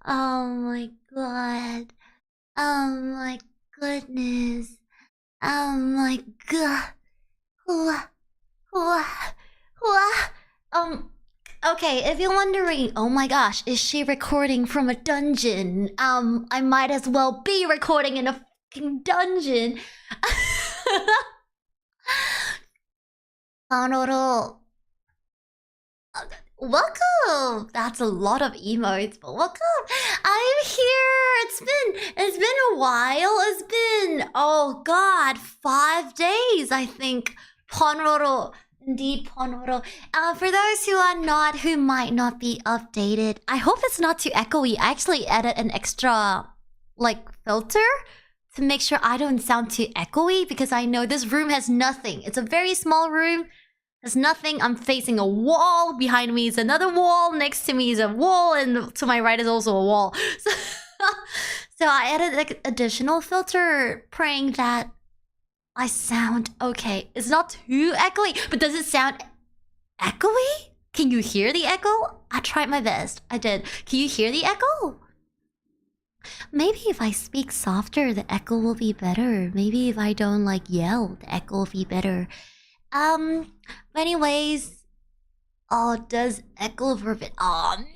Oh my god. Oh my goodness. Oh my god. Wha- wha- wha- Um, okay, if you're wondering, oh my gosh, is she recording from a dungeon? I might as well be recording in a fucking dungeon. KONRORO. Welcome. That's a lot of emotes, but welcome. I'm here. It's been a while. It's been, oh god, 5 days, I think. KONRORO. Indeed, KONRORO. For those who might not be updated, I hope it's not too echoey. I actually added an extra filter to make sure I don't sound too echoey, because I know this room has nothing. It's a very small room. There's nothing. I'm facing a wall. Behind me is another wall. Next to me is a wall. And to my right is also a wall. So I added an additional filter, praying that I sound okay. It's not too echoey, but does it sound echoey? Can you hear the echo? I tried my best. I did. Can you hear the echo? Maybe if I speak softer, the echo will be better. Maybe if I don't yell, the echo will be better. But anyways, oh, does echo for a bit. Oh man.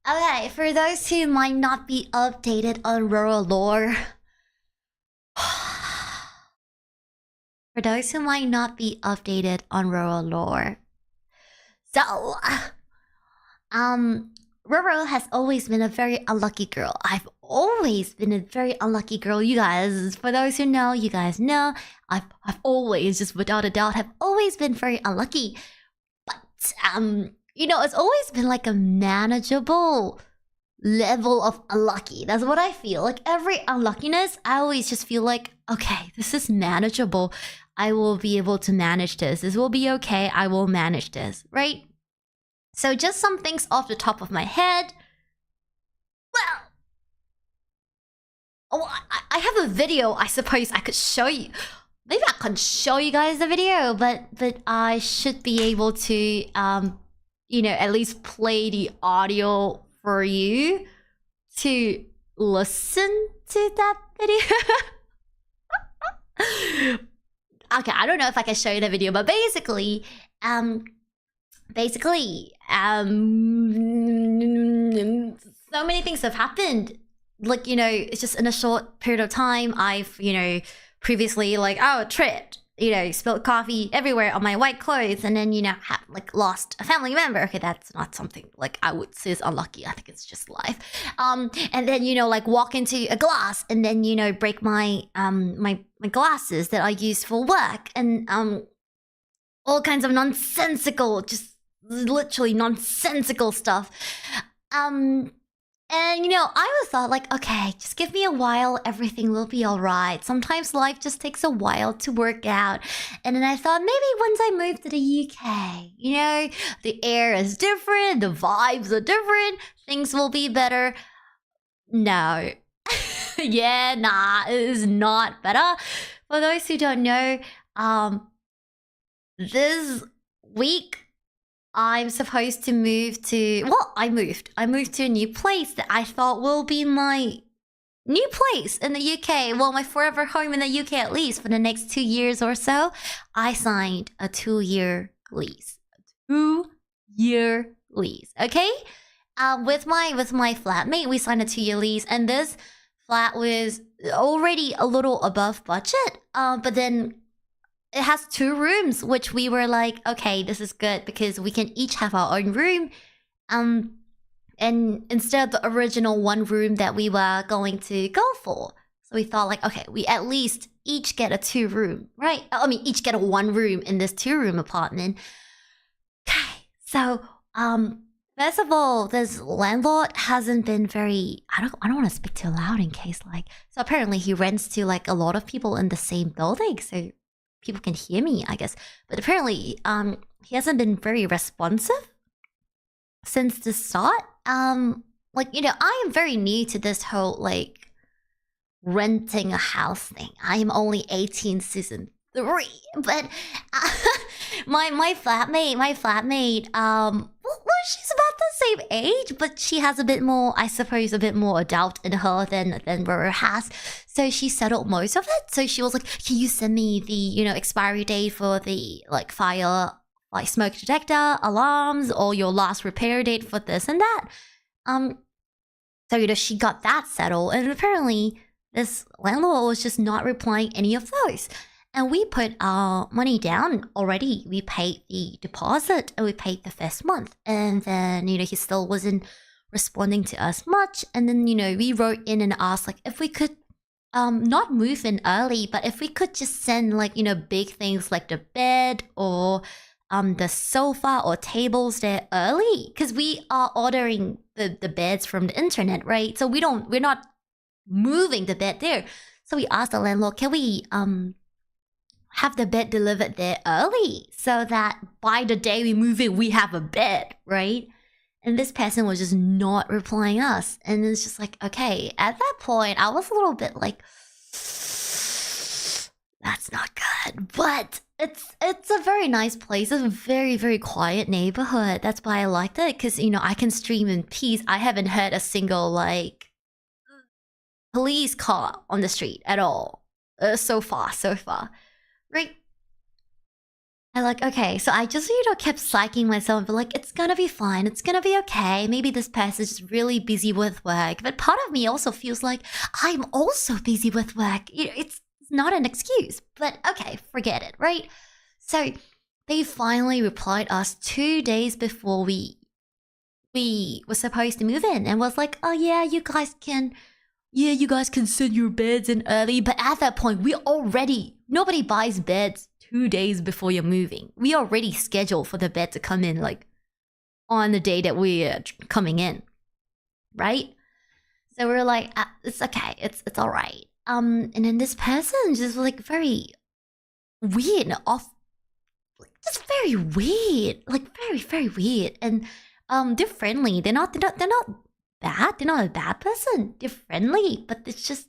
Okay, for those who might not be updated on Roro lore. For those who might not be updated on Roro lore. So, Roro has always been a very unlucky girl. I've always been a very unlucky girl, you guys. For those who know, you guys know. I've always, just without a doubt, have always been very unlucky. But, it's always been a manageable level of unlucky. That's what I feel. Every unluckiness, I always just feel okay, this is manageable. I will be able to manage this. This will be okay. I will manage this, right? So just some things off the top of my head. Well, I have a video I suppose I could show you. Maybe I can show you guys the video, but I should be able to, at least play the audio for you to listen to that video. Okay, I don't know if I can show you the video, but basically, so many things have happened. It's just in a short period of time. I've, previously tripped, spilled coffee everywhere on my white clothes, and then, have lost a family member. Okay, that's not something I would say is unlucky. I think it's just life. And then, walk into a glass and then, break my my glasses that I use for work, and all kinds of nonsensical, just literally nonsensical stuff. And I was thought okay, just give me a while, everything will be alright. Sometimes life just takes a while to work out. And then I thought maybe once I move to the UK, the air is different, the vibes are different, things will be better. No. Yeah, nah, it is not better. For those who don't know, this week I'm supposed to move to... Well, I moved to a new place that I thought will be my new place in the UK. Well, my forever home in the UK, at least for the next 2 years or so. I signed a 2-year lease. A 2-year lease, okay? With my flatmate, we signed a 2-year lease, and this flat was already a little above budget. But then it has 2 rooms, which we were okay, this is good because we can each have our own room. And instead of the original 1 room that we were going to go for. So we thought okay, we at least each get a 2-room, right? I mean, each get a 1 room in this 2-room apartment. Okay, so first of all, this landlord hasn't been very... I don't want to speak too loud in case So apparently he rents to a lot of people in the same building, so people can hear me, I guess. But apparently, he hasn't been very responsive since the start. I am very new to this whole renting a house thing. I am only 18 season 3, but my flatmate, well, she's about the same age, but she has a bit more, I suppose, a bit more adult in her than Roro has. So she settled most of it. So she was like, "Can you send me the expiry date for the fire, smoke detector, alarms, or your last repair date for this and that?" So she got that settled, and apparently this landlord was just not replying any of those. And we put our money down already. We paid the deposit and we paid the first month. And then, he still wasn't responding to us much. And then, we wrote in and asked if we could not move in early, but if we could just send big things like the bed or the sofa or tables there early. Because we are ordering the beds from the internet, right? So we're not moving the bed there. So we asked the landlord, can we have the bed delivered there early so that by the day we move in, we have a bed, right? And this person was just not replying us. And it's just okay, at that point, I was a little bit that's not good. But it's a very nice place. It's a very, very quiet neighborhood. That's why I liked it, because, I can stream in peace. I haven't heard a single, police car on the street at all. So far. Right? I okay, so I just, kept psyching myself, but it's gonna be fine, it's gonna be okay. Maybe this person's just really busy with work. But part of me also feels like I'm also busy with work. It's not an excuse, but okay, forget it, right? So they finally replied us 2 days before we were supposed to move in, and was like, "Oh yeah, you guys can send your beds in early." But at that point, nobody buys beds 2 days before you're moving. We already scheduled for the bed to come in on the day that we're coming in, right? So we're like, it's okay, it's all right. And then this person just very weird and off, just very weird, very, very weird. And they're friendly. They're not bad. They're not a bad person. They're friendly, but it's just,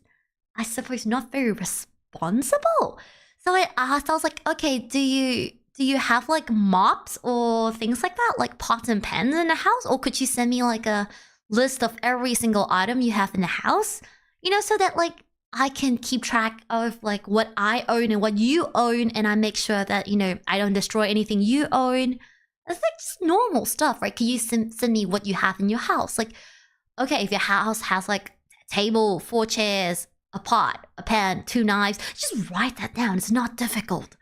I suppose, not very responsible. So I asked, I was like, okay, do you have mops or things like that, pots and pans in the house? Or could you send me a list of every single item you have in the house? So that I can keep track of what I own and what you own, and I make sure that, I don't destroy anything you own. It's just normal stuff, right? Can you send me what you have in your house? Okay, if your house has a table, 4 chairs, a pot, a pan, 2 knives, just write that down. It's not difficult.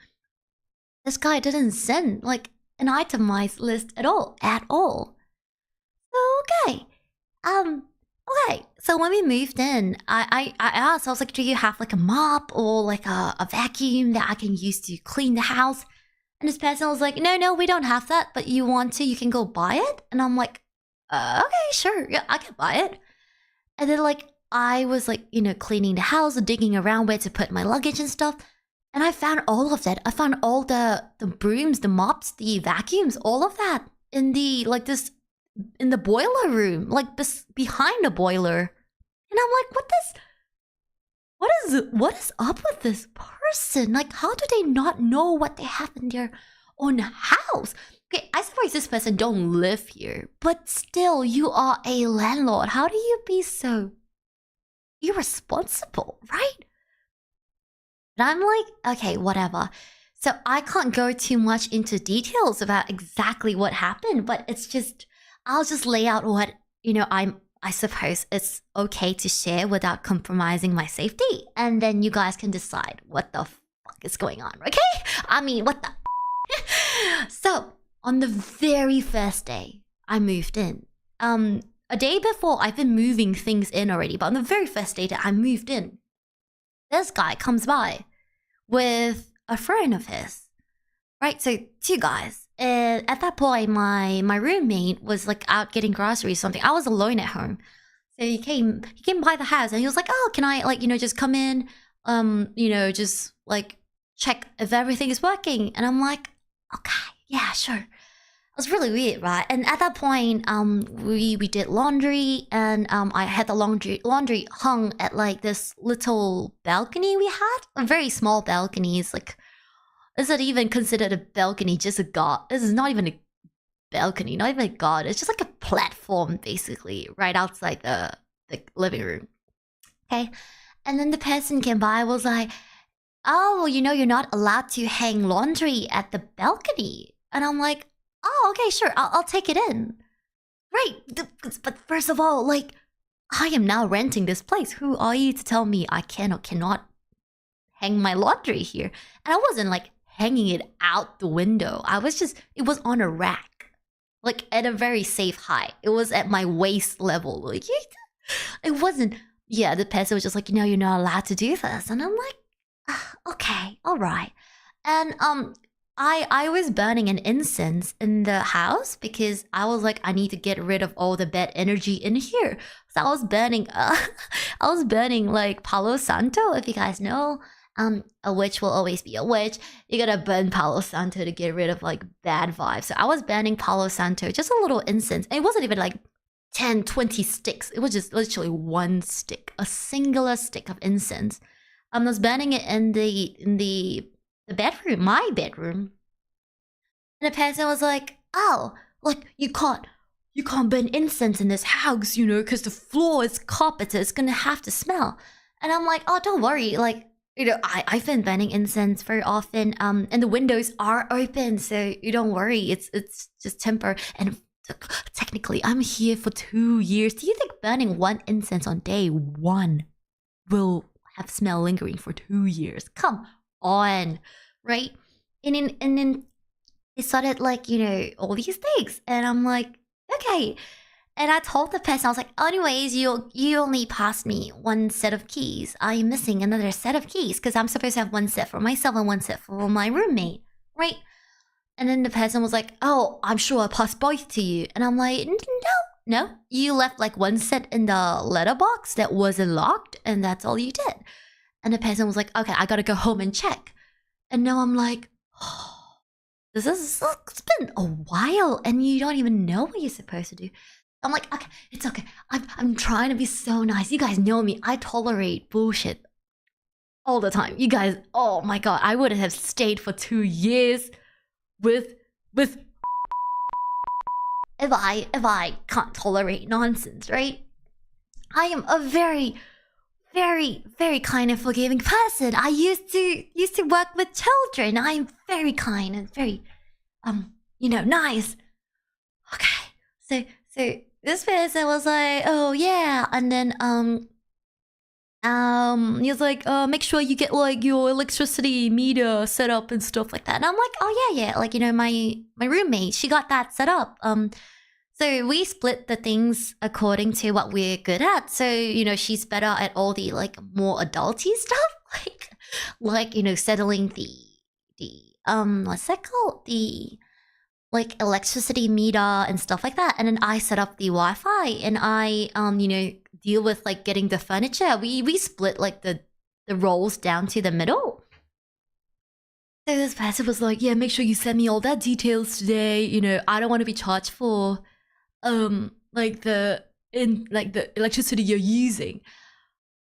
This guy didn't send an itemized list at all. Okay. Okay. So when we moved in, I asked, I was like, do you have a mop or a vacuum that I can use to clean the house? And this person was like, no, we don't have that, but you want to, you can go buy it. And I'm like, okay, sure, yeah, I can buy it. And then I was cleaning the house, digging around where to put my luggage and stuff, and I found all of that. I found all the brooms, the mops, the vacuums, all of that in the in the boiler room, behind the boiler. And I'm like, what is up with this person? How do they not know what they have in their own house? Okay, I suppose this person don't live here, but still, you are a landlord. How do you be so irresponsible, right? And I'm like, okay, whatever. So I can't go too much into details about exactly what happened, but it's just, I'll just lay out what, I suppose it's okay to share without compromising my safety. And then you guys can decide what the fuck is going on, okay? I mean, what the So, on the very first day I moved in, a day before, I've been moving things in already, but on the very first day that I moved in, this guy comes by with a friend of his, right? So 2 guys. And at that point, my roommate was out getting groceries or something. I was alone at home. So he came by the house and he was like, oh, can I just come in, just check if everything is working? And I'm like, okay, yeah, sure. It was really weird, right? And at that point, we did laundry, and I had the laundry hung at this little balcony we had, a very small balcony. It's Is it even considered a balcony? Just a guard. This is not even a balcony, not even a guard. It's just like a platform, basically, right outside the living room. Okay, and then the person came by, was like, "Oh, well, you know, you're not allowed to hang laundry at the balcony." And I'm like, "Oh, okay, sure, I'll take it in." Right, but first of all, like, I am now renting this place. Who are you to tell me I can or cannot hang my laundry here? And I wasn't like hanging it out the window. It was on a rack, like at a very safe height. It was at my waist level. Like, it wasn't. Yeah, the person was just like, you know, you're not allowed to do this. And I'm like, okay, all right. And I was burning an incense in the house because I was like, I need to get rid of all the bad energy in here. So I was burning like Palo Santo, if you guys know. A witch will always be a witch. You gotta burn Palo Santo to get rid of like bad vibes. So I was burning Palo Santo, just a little incense. And it wasn't even like 10, 20 sticks. It was just literally one stick, a singular stick of incense. I was burning it in the bedroom, my bedroom. And the person was like, "Oh, like you can't burn incense in this house, you know, because the floor is carpeted. It's gonna have to smell." And I'm like, "Oh, don't worry, like, you know, I've been burning incense very often, and the windows are open, so you don't worry. It's just temper. And technically, I'm here for 2 years. Do you think burning one incense on day 1 will have smell lingering for 2 years? Come on, right?" And then it started like, you know, all these things, and I'm like, okay. And I told the person, I was like, anyways, you only passed me 1 set of keys. I'm missing another set of keys because I'm supposed to have 1 set for myself and 1 set for my roommate, right? And then the person was like, "Oh, I'm sure I passed both to you." And I'm like, no, you left like 1 set in the letterbox that wasn't locked, and that's all you did. And the person was like, "Okay, I gotta go home and check." And now I'm like, oh, it's been a while, and you don't even know what you're supposed to do. I'm like, okay, it's okay. I'm trying to be so nice. You guys know me. I tolerate bullshit all the time. You guys, oh my god, I would have stayed for 2 years with if I can't tolerate nonsense, right? I am a very, very, very kind and forgiving person. I used to work with children. I am very kind and very you know, nice. Okay, so this person was like, "Oh yeah," and then he was like, "Make sure you get like your electricity meter set up and stuff like that." And I'm like, "Oh yeah, like, you know, my roommate, she got that set up." So we split the things according to what we're good at. So, you know, she's better at all the like more adulty stuff, like, you know, settling the what's that called, the like electricity meter and stuff like that. And then I set up the Wi-Fi, and I you know, deal with like getting the furniture. We split like the roles down to the middle. So this person was like, "Yeah, make sure you send me all that details today. You know, I don't want to be charged for like the electricity you're using."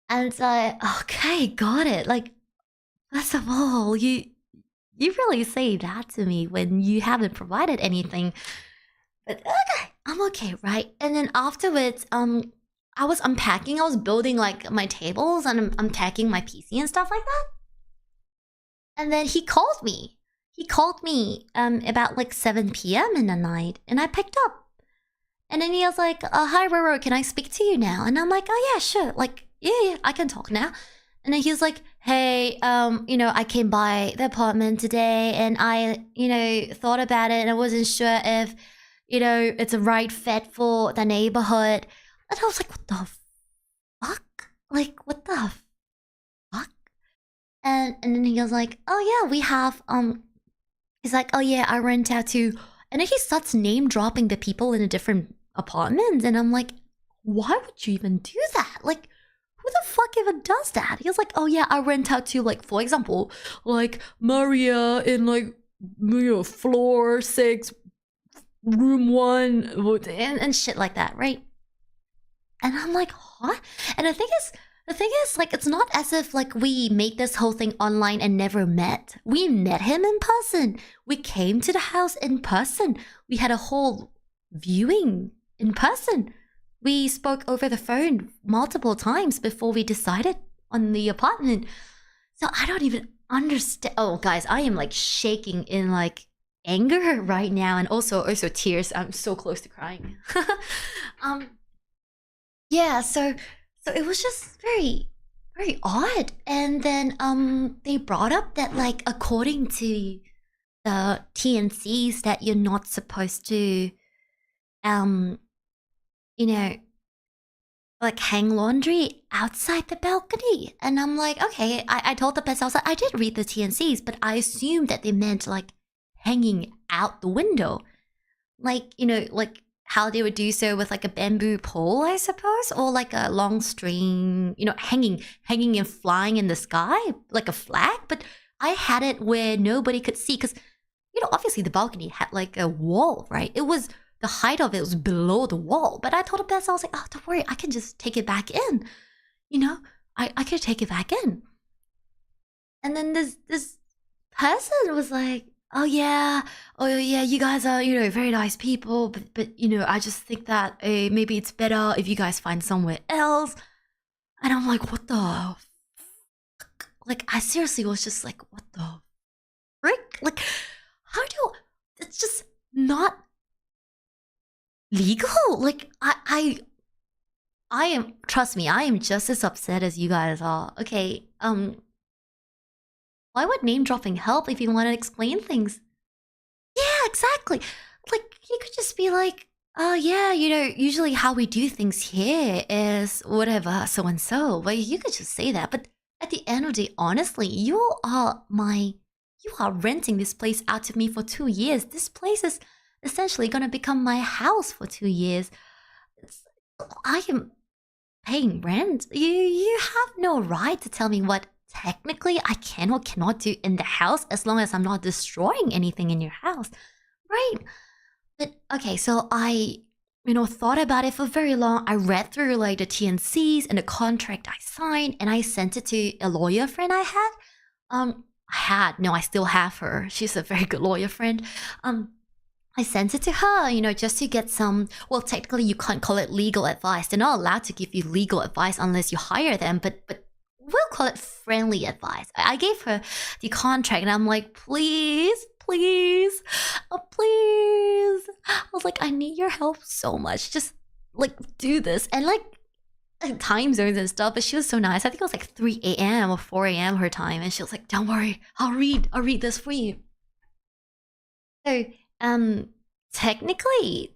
And it's like, okay, got it. Like, first of all, you really say that to me when you haven't provided anything. But okay, I'm okay, right? And then afterwards, I was unpacking. I was building like my tables and I'm unpacking my PC and stuff like that. And then he called me. He called me about like 7 p.m. in the night, and I picked up. And then he was like, "Hi, Roro, can I speak to you now?" And I'm like, "Oh yeah, sure. Like, yeah, I can talk now." And then he was like, "Hey, you know, I came by the apartment today, and I, you know, thought about it, and I wasn't sure if, you know, it's a right fit for the neighborhood." And I was like, "What the fuck? Like, what the fuck?" And then he was like, "Oh yeah, we have he's like, "Oh yeah, I rent out to," and then he starts name dropping the people in the different apartments, and I'm like, why would you even do that? Like, who the fuck even does that? He was like, "Oh yeah, I rent out to, like, for example, like Maria in like, you know, floor 6, room 1, and shit like that," right? And I'm like, huh? And the thing is, The thing is, like, it's not as if, like, we made this whole thing online and never met. We met him in person. We came to the house in person. We had a whole viewing in person. We spoke over the phone multiple times before we decided on the apartment. So I don't even understand. Oh, guys, I am, like, shaking in, like, anger right now, and also tears. I'm so close to crying. Yeah, so it was just very, very odd. And then they brought up that, like, according to the TNCs, that you're not supposed to you know, like, hang laundry outside the balcony. And I'm like, okay, I told the person, I was like, I did read the TNCs, but I assumed that they meant, like, hanging out the window. Like, you know, like how they would do so with, like, a bamboo pole, I suppose, or like a long string, you know, hanging and flying in the sky like a flag. But I had it where nobody could see, because, you know, obviously the balcony had, like, a wall, right? It was, the height of it was below the wall. But I told the best, I was like, oh, don't worry, I can just take it back in, you know, I could take it back in. And then this person was like, oh yeah, you guys are, you know, very nice people, but you know, I just think that maybe it's better if you guys find somewhere else. And I'm like, what the fuck? Like, I seriously was just like, what the frick? Like, how do, it's just not legal. Like, I am, trust me, I am just as upset as you guys are. Okay, why would name dropping help if you want to explain things? Yeah, exactly. Like, you could just be like, oh yeah, you know, usually how we do things here is whatever, so and so. Well, you could just say that. But at the end of the day, honestly, you are renting this place out to me for 2 years. This place is essentially gonna become my house for 2 years. I am paying rent. You have no right to tell me what technically I can or cannot do in the house, as long as I'm not destroying anything in your house, right? But okay, so I, you know, thought about it for very long. I read through, like, the TNCs and the contract I signed, and I sent it to a lawyer friend I had. I still have her. She's a very good lawyer friend. I sent it to her, you know, just to get some, well, technically you can't call it legal advice. They're not allowed to give you legal advice unless you hire them, but we'll call it friendly advice. I gave her the contract, and I'm like, please, please, please. I was like, I need your help so much. Just, like, do this. And, like, time zones and stuff, but she was so nice. I think it was like 3 a.m. or 4 a.m. her time, and she was like, don't worry, I'll read this for you. So, technically,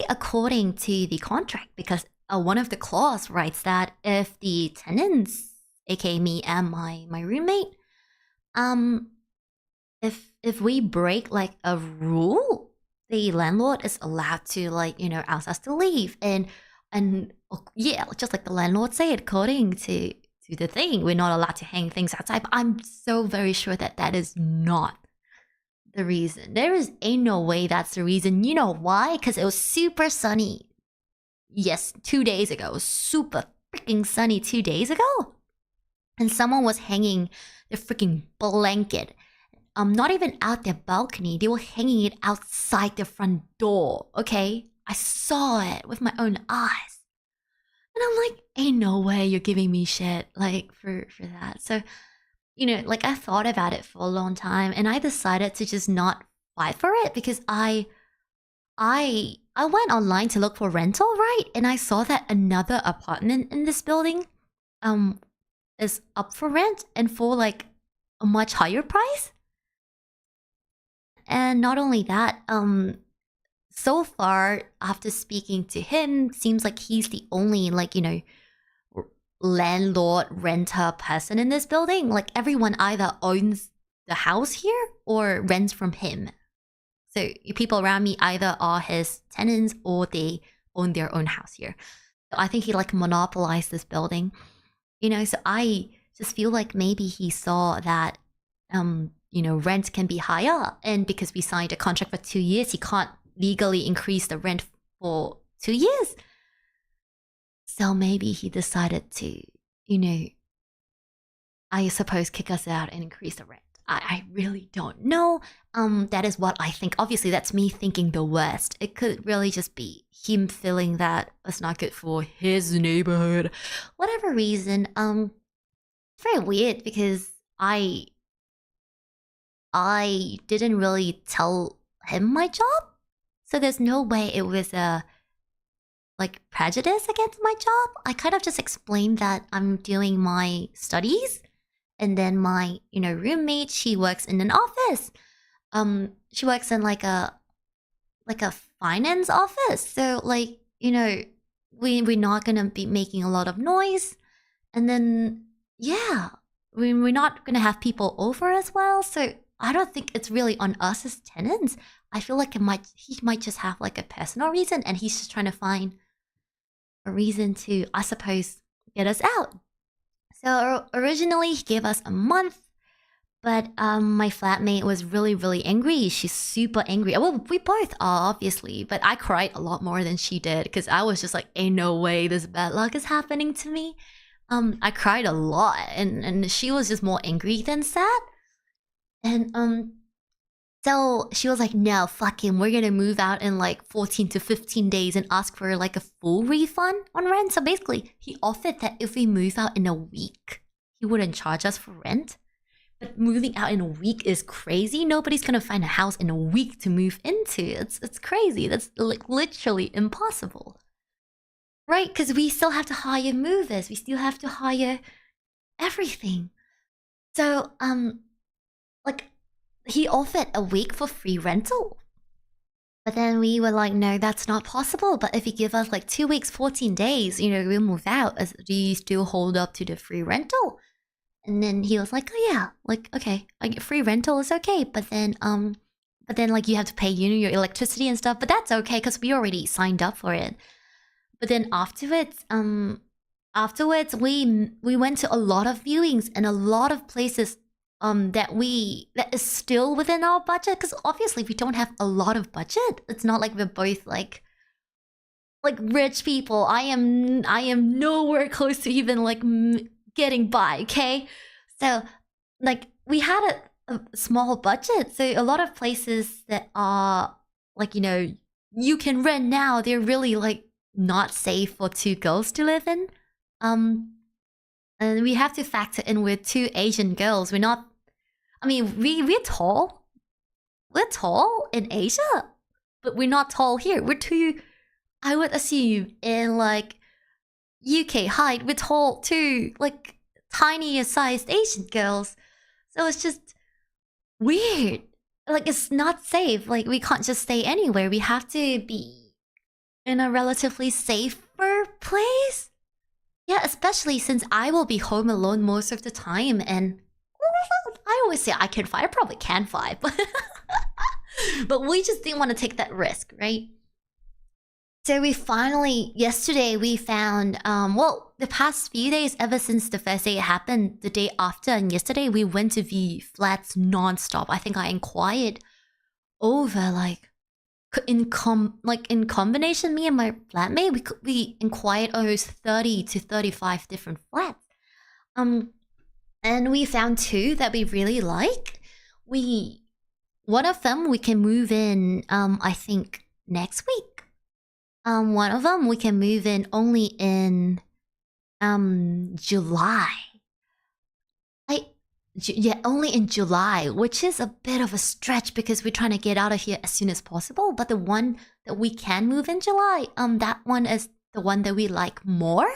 according to the contract, because one of the clause writes that if the tenants, aka me and my roommate, if we break, like, a rule, the landlord is allowed to, like, you know, ask us to leave. And yeah, just like the landlord said, according to the thing, we're not allowed to hang things outside. But I'm so very sure that that is not the reason. Ain't no way that's the reason. You know why? Because it was super sunny. Yes, 2 days ago. It was super freaking sunny 2 days ago. And someone was hanging the freaking blanket. Not even out their balcony. They were hanging it outside their front door. Okay? I saw it with my own eyes. And I'm like, ain't no way you're giving me shit, like, for that. So, you know, like, I thought about it for a long time, and I decided to just not fight for it, because I went online to look for rental, right? And I saw that another apartment in this building is up for rent, and for, like, a much higher price. And not only that, so far, after speaking to him, seems like he's the only, like, you know, landlord renter person in this building. Like, everyone either owns the house here or rents from him. So people around me either are his tenants or they own their own house here. So I think he, like, monopolized this building, you know. So I just feel like maybe he saw that you know, rent can be higher, and because we signed a contract for 2 years, he can't legally increase the rent for 2 years. So maybe he decided to, you know, I suppose kick us out and increase the rent. I really don't know. That is what I think. Obviously, that's me thinking the worst. It could really just be him feeling that it's not good for his neighborhood. Whatever reason. It's very weird because I didn't really tell him my job. So there's no way it was a like prejudice against my job. I kind of just explained that I'm doing my studies. And then my, roommate, she works in an office. She works in like a finance office. So like, we're not gonna be making a lot of noise. And then yeah, we're not gonna have people over as well. So I don't think it's really on us as tenants. I feel like he might just have like a personal reason, and he's just trying to find a reason to, I suppose, get us out. So originally he gave us a month, but my flatmate was really, really angry. She's super angry. Well, we both are, obviously, but I cried a lot more than she did because I was just like, ain't no way this bad luck is happening to me. I cried a lot, and she was just more angry than sad. And so she was like, no, fuck him. We're gonna move out in like 14 to 15 days and ask for like a full refund on rent. So basically, he offered that if we move out in a week, he wouldn't charge us for rent. But moving out in a week is crazy. Nobody's gonna find a house in a week to move into. It's crazy. That's like literally impossible. Right? Because we still have to hire movers. We still have to hire everything. So, like, he offered a week for free rental. But then we were like, no, that's not possible. But if you give us like 2 weeks, 14 days, we'll move out. Do you still hold up to the free rental? And then he was like, oh yeah, like, okay, like free rental is okay. But then like you have to pay, your electricity and stuff. But that's okay because we already signed up for it. But then afterwards, we went to a lot of viewings and a lot of places that is still within our budget, because obviously we don't have a lot of budget. It's not like we're both like rich people. I am nowhere close to even like getting by, okay? So like we had a small budget, so a lot of places that are like, you can rent now, they're really like not safe for two girls to live in. And we have to factor in with two Asian girls. We're we're tall. We're tall in Asia, but we're not tall here. We're too, I would assume, in like UK height, we're tall too, like tinier sized Asian girls. So it's just weird. Like it's not safe. Like we can't just stay anywhere. We have to be in a relatively safer place. Yeah, especially since I will be home alone most of the time, and I always say I can fly. I probably can fly, but we just didn't want to take that risk, right? So we finally, yesterday, we found, the past few days, ever since the first day it happened, the day after, and yesterday, we went to view flats non-stop. I think I inquired over, like, in combination, me and my flatmate, we inquired over 30 to 35 different flats. And we found two that we really like. One of them we can move in, I think next week. One of them we can move in only in, July. Only in July, which is a bit of a stretch because we're trying to get out of here as soon as possible. But the one that we can move in July, that one is the one that we like more.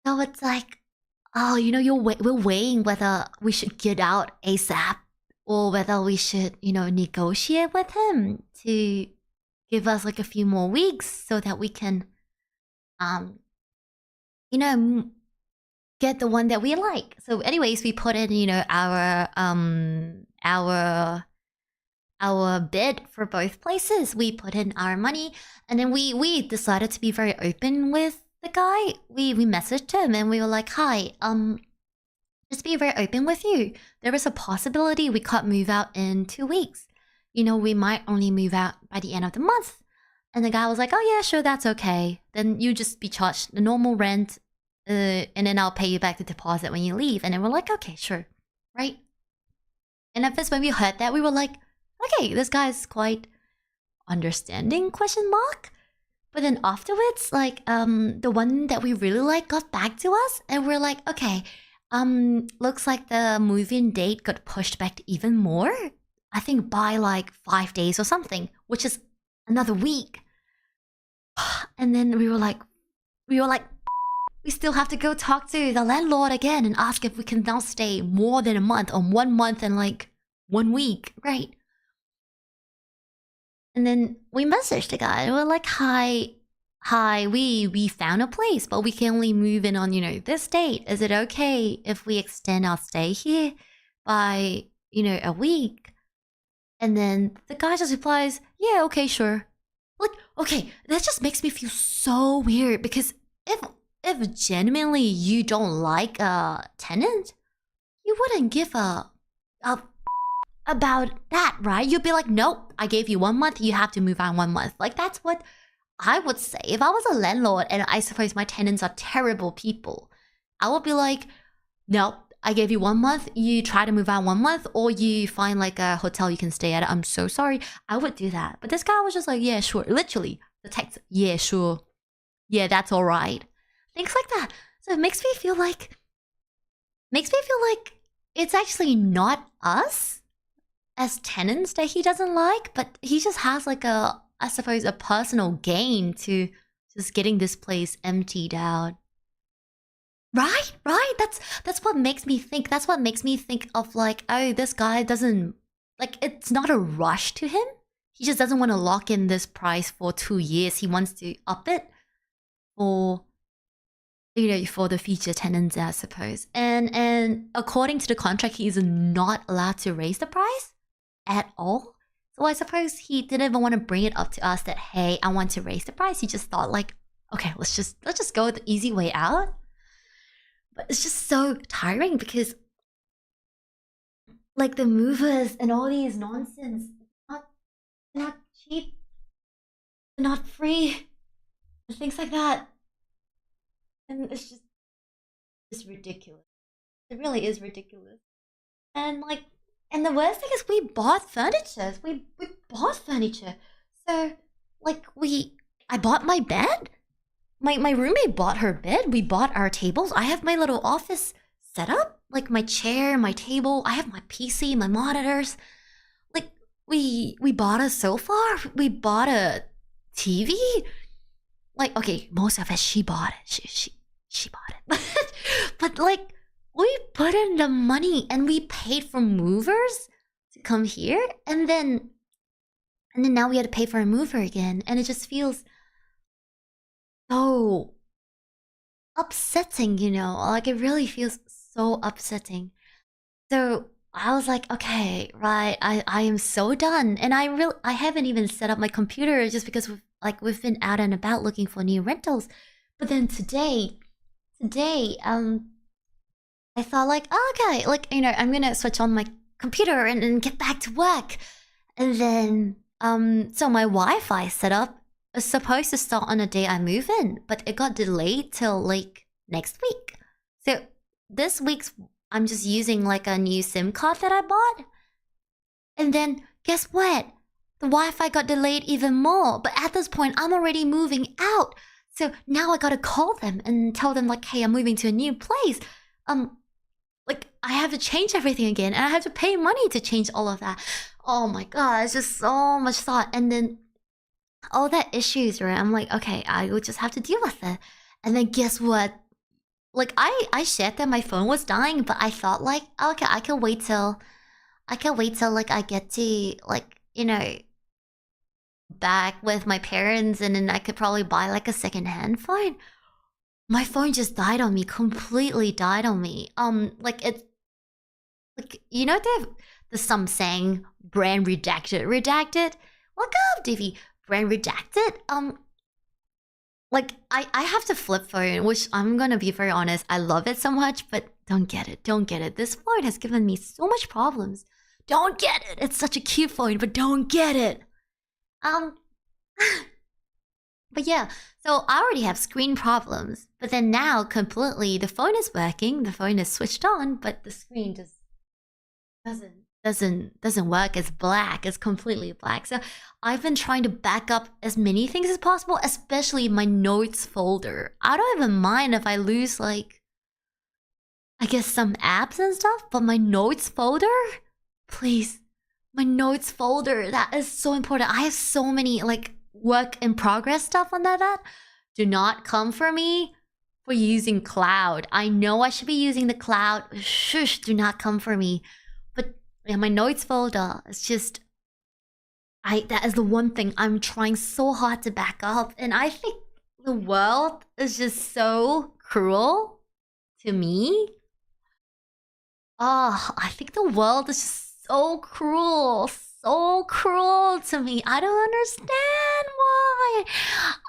So it's like, oh, we're weighing whether we should get out ASAP or whether we should, negotiate with him to give us like a few more weeks so that we can, get the one that we like. So anyways, we put in, our bid for both places. We put in our money, and then we decided to be very open with the guy. We messaged him and we were like, hi, just be very open with you. There is a possibility we can't move out in 2 weeks. We might only move out by the end of the month. And the guy was like, oh yeah, sure, that's okay. Then you just be charged the normal rent and then I'll pay you back the deposit when you leave. And then we're like, okay, sure, right? And at first when we heard that, we were like, okay, this guy's quite understanding, question mark. But then afterwards, like, the one that we really like got back to us, and we're like, okay, looks like the move-in date got pushed back even more. I think by like 5 days or something, which is another week. And then we were like, we still have to go talk to the landlord again and ask if we can now stay more than a month, or 1 month and like 1 week, right? And then we messaged the guy and we're like, hi, we found a place, but we can only move in on, you know, this date. Is it okay if we extend our stay here by, you know, a week? And then the guy just replies, yeah, okay, sure. Like, okay, that just makes me feel so weird, because if genuinely you don't like a tenant, you wouldn't give a about that, right? You'd be like, nope, I gave you 1 month, you have to move out 1 month. Like, that's what I would say. If I was a landlord and I suppose my tenants are terrible people, I would be like, no, I gave you 1 month, you try to move out 1 month, or you find like a hotel you can stay at. I'm so sorry. I would do that. But this guy was just like, yeah, sure. Literally, the text, yeah, sure. Yeah, that's all right. Things like that. So it makes me feel like it's actually not us as tenants that he doesn't like, but he just has like a, I suppose, a personal gain to just getting this place emptied out. Right? That's what makes me think. That's what makes me think of like, oh, this guy doesn't, like, it's not a rush to him. He just doesn't want to lock in this price for 2 years. He wants to up it for, you know, for the future tenants, I suppose. And according to the contract, he is not allowed to raise the price at all. So I suppose he didn't even want to bring it up to us that, hey, I want to raise the price. He just thought like, okay, let's just go the easy way out. But it's just so tiring, because like the movers and all these nonsense, not cheap, not free, and things like that. And it's just ridiculous. It really is ridiculous. And like, and the worst thing is we bought furniture. We bought furniture. So like I bought my bed. My roommate bought her bed. We bought our tables. I have my little office set up, like my chair, my table. I have my PC, my monitors. Like we bought a sofa. We bought a TV. Like, okay, most of it she bought it. She bought it. But like, we put in the money and we paid for movers to come here, and then now we had to pay for a mover again, and it just feels so upsetting, you know? Like, it really feels so upsetting. So I was like, okay, right, I am so done. And I haven't even set up my computer just because we've been out and about looking for new rentals. But then today, I thought like, oh, okay, like, you know, I'm gonna switch on my computer and get back to work. And then, so my Wi-Fi setup is supposed to start on the day I move in, but it got delayed till like next week. So this week's, I'm just using like a new SIM card that I bought. And then guess what? The Wi-Fi got delayed even more. But at this point, I'm already moving out. So now I gotta call them and tell them like, hey, I'm moving to a new place. Like, I have to change everything again, and I have to pay money to change all of that. Oh my god, it's just so much thought. And then all that issues, right? I'm like, okay, I will just have to deal with it. And then guess what? Like, I shared that my phone was dying, but I thought like, okay, I can wait till like I get to, like, you know, back with my parents, and then I could probably buy like a secondhand phone. My phone just died on me, completely died on me. Like, it's like, you know, the some saying, brand redacted. Look up, Divvy, brand redacted. Like, I have the flip phone, which I'm gonna be very honest, I love it so much, but don't get it. This phone has given me so much problems. Don't get it. It's such a cute phone, but don't get it. But yeah, so I already have screen problems. But then now, completely, the phone is working. The phone is switched on, but the screen just doesn't work. It's black. It's completely black. So I've been trying to back up as many things as possible, especially my notes folder. I don't even mind if I lose, like, I guess some apps and stuff, but my notes folder? Please. My notes folder, that is so important. I have so many, like, work in progress stuff on that. Do not come for me for using cloud. I know I should be using the cloud. Shush, do not come for me. But yeah, my notes folder is just... that is the one thing I'm trying so hard to back up. And I think the world is just so cruel to me. Oh, I think the world is just so cruel to me. I don't understand why.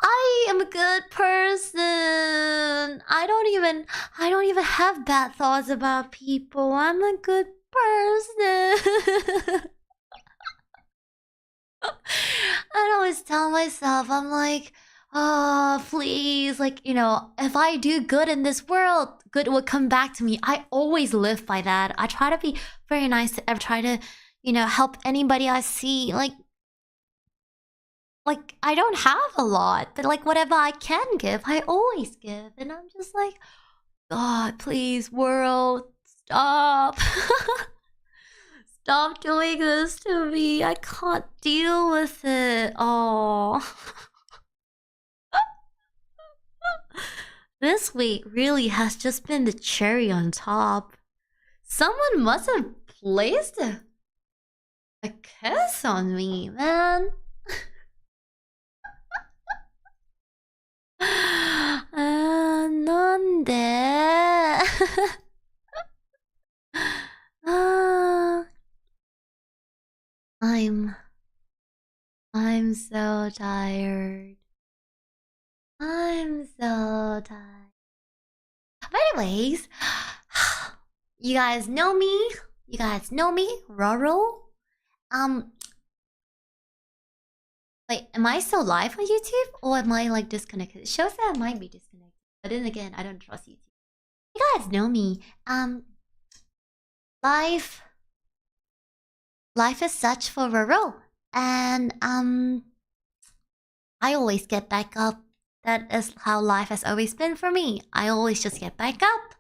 I am a good person. I don't even have bad thoughts about people. I'm a good person. I always tell myself, I'm like, oh, please, like, you know, if I do good in this world, good will come back to me. I always live by that. I try to be very nice. I try to, you know, help anybody I see. Like I don't have a lot, but like whatever I can give, I always give. And I'm just like, God, please, world, stop. Stop doing this to me. I can't deal with it. Oh. This week really has just been the cherry on top. Someone must have placed a kiss on me, man. Nande? I'm so tired. I'm so tired. But anyways, you guys know me. Roro. Wait, am I still live on YouTube or am I like disconnected? It shows that I might be disconnected, but then again, I don't trust YouTube. You guys know me. Life is such for Roro, and I always get back up. That is how life has always been for me. I always just get back up.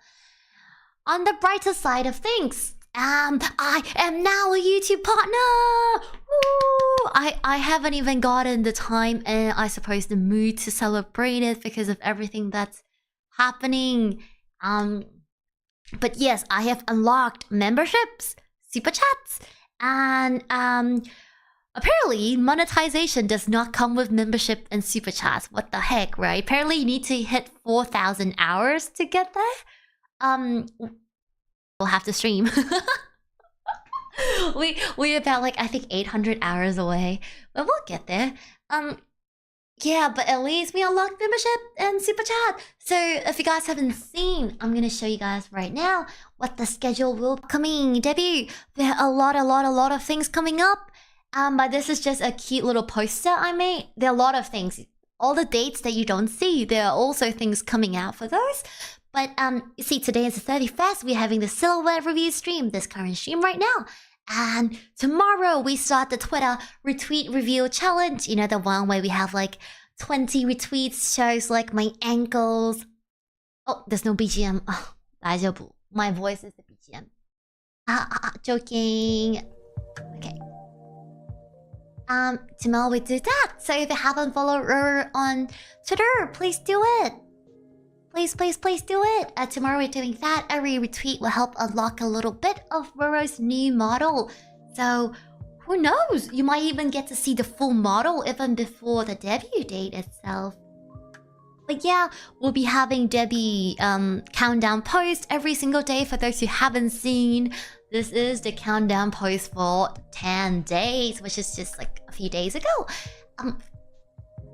On the brighter side of things, I am now a YouTube partner! Woo! I haven't even gotten the time and I suppose the mood to celebrate it because of everything that's happening. But yes, I have unlocked memberships, super chats, and apparently, monetization does not come with membership and super chats. What the heck, right? Apparently, you need to hit 4,000 hours to get there. We'll have to stream. We're about like I think 800 hours away, but we'll get there. Yeah, but at least we unlocked membership and super chat. So if you guys haven't seen, I'm gonna show you guys right now what the schedule will be coming. Debut. There are a lot of things coming up. But this is just a cute little poster I made. There are a lot of things. All the dates that you don't see, there are also things coming out for those. But you see, today is the 31st. We're having the silhouette review stream, this current stream right now. And tomorrow we start the Twitter retweet review challenge. You know, the one where we have like 20 retweets, shows like my ankles. Oh, there's no BGM. Oh, 大丈夫. My voice is the BGM. Joking. Okay. Tomorrow we do that. So if you haven't followed her on Twitter, please do it. Please do it. Tomorrow we're doing that. Every retweet will help unlock a little bit of Roro's new model. So who knows? You might even get to see the full model even before the debut date itself. But yeah, we'll be having debut countdown post every single day for those who haven't seen. This is the countdown post for 10 days, which is just like a few days ago.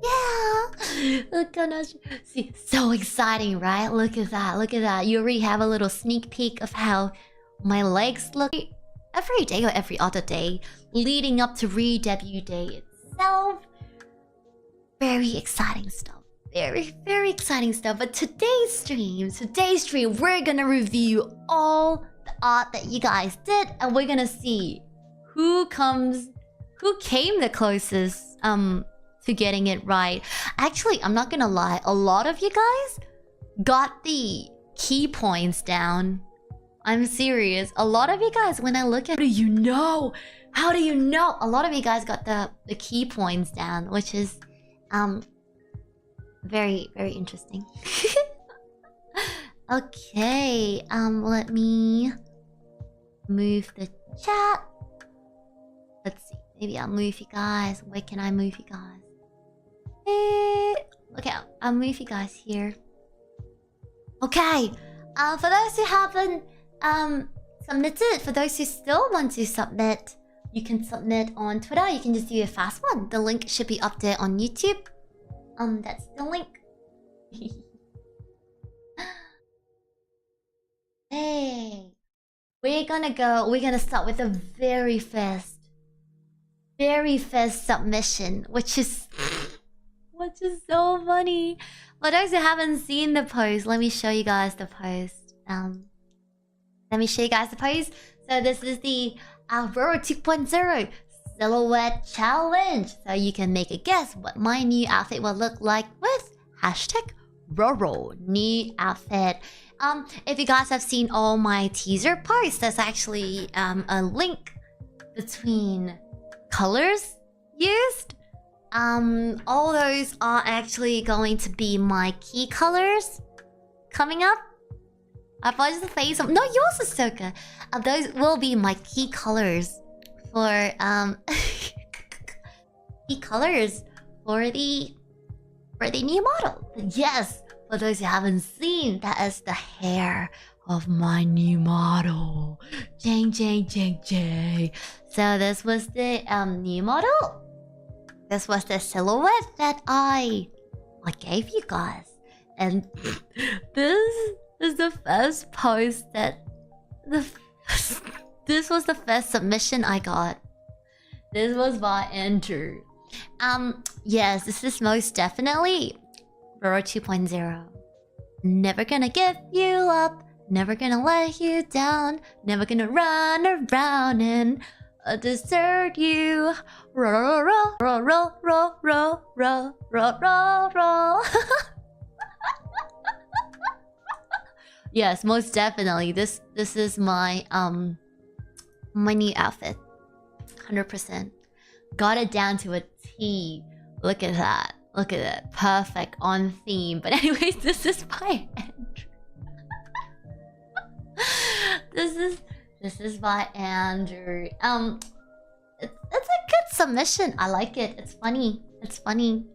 Yeah, look at us. See, so exciting, right? Look at that. You already have a little sneak peek of how my legs look every day or every other day leading up to re-debut day itself. Very exciting stuff. Very, very exciting stuff. But today's stream, we're gonna review all the art that you guys did, and we're gonna see who came the closest to getting it right. Actually, I'm not gonna lie, a lot of you guys got the key points down. I'm serious. A lot of you guys, when I look at, how do you know? How do you know? A lot of you guys got the key points down, which is very, very interesting. Okay, let me move the chat. Let's see. Maybe I'll move you guys. Where can I move you guys? Okay, I'll move you guys here. Okay. For those who haven't submitted, for those who still want to submit, you can submit on Twitter. You can just do a fast one. The link should be up there on YouTube. That's the link. Hey, we're gonna start with the very first submission, which is so funny. For those who haven't seen the post, let me show you guys the post. So this is the Roro 2.0 silhouette challenge. So you can make a guess what my new outfit will look like with #Roro new outfit. If you guys have seen all my teaser posts, there's actually a link between colors used. All those are actually going to be my key colors coming up. I thought it was the face of... No, yours is so good. Those will be my key colors for key colors for the new model. Yes, for those who haven't seen, that is the hair of my new model. Jang. So this was the new model. This was the silhouette that I gave you guys, and this is the first post that this was the first submission I got. This was by Andrew. Yes, this is most definitely Roro 2.0. Never gonna give you up, never gonna let you down, never gonna run around and desert you. Ro. Yes, most definitely. This is my my new outfit. 100%. Got it down to a T. Look at that. Look at it. Perfect, on theme. But anyways, this is by Andrew. This is by Andrew. It's a good submission. I like it. It's funny.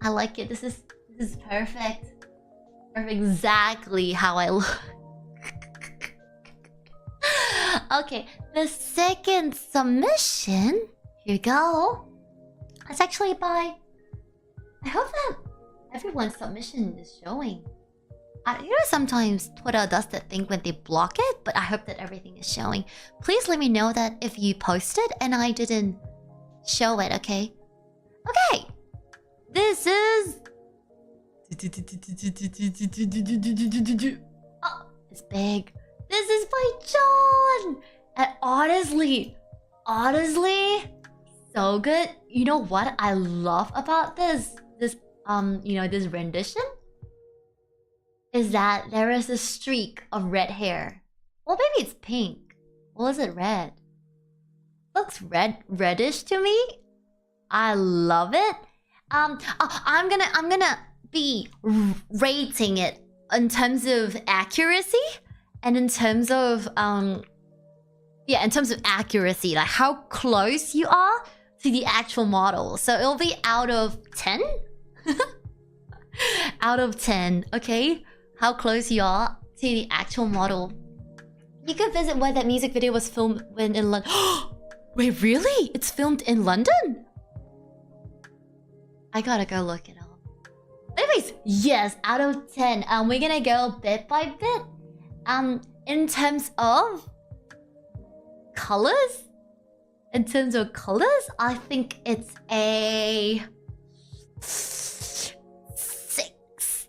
I like it. This is perfect. Exactly how I look. Okay, the second submission. Here you go. It's actually by... I hope that everyone's submission is showing. You know, sometimes Twitter does that thing when they block it, but I hope that everything is showing. Please let me know that if you posted and I didn't show it, okay? Okay! This is... Oh, it's big. This is by John! And honestly, so good. You know what I love about this rendition? Is that there is a streak of red hair. Well, maybe it's pink. Or is it red? Looks reddish to me. I love it. I'm gonna be rating it in terms of accuracy and in terms of accuracy, like how close you are to the actual model. So it'll be out of 10. Out of 10, okay? How close you are to the actual model. You could visit where that music video was filmed when in London. Wait, really? It's filmed in London? I gotta go look it up. Anyways, yes, out of 10. We're gonna go bit by bit. In terms of colors, I think it's a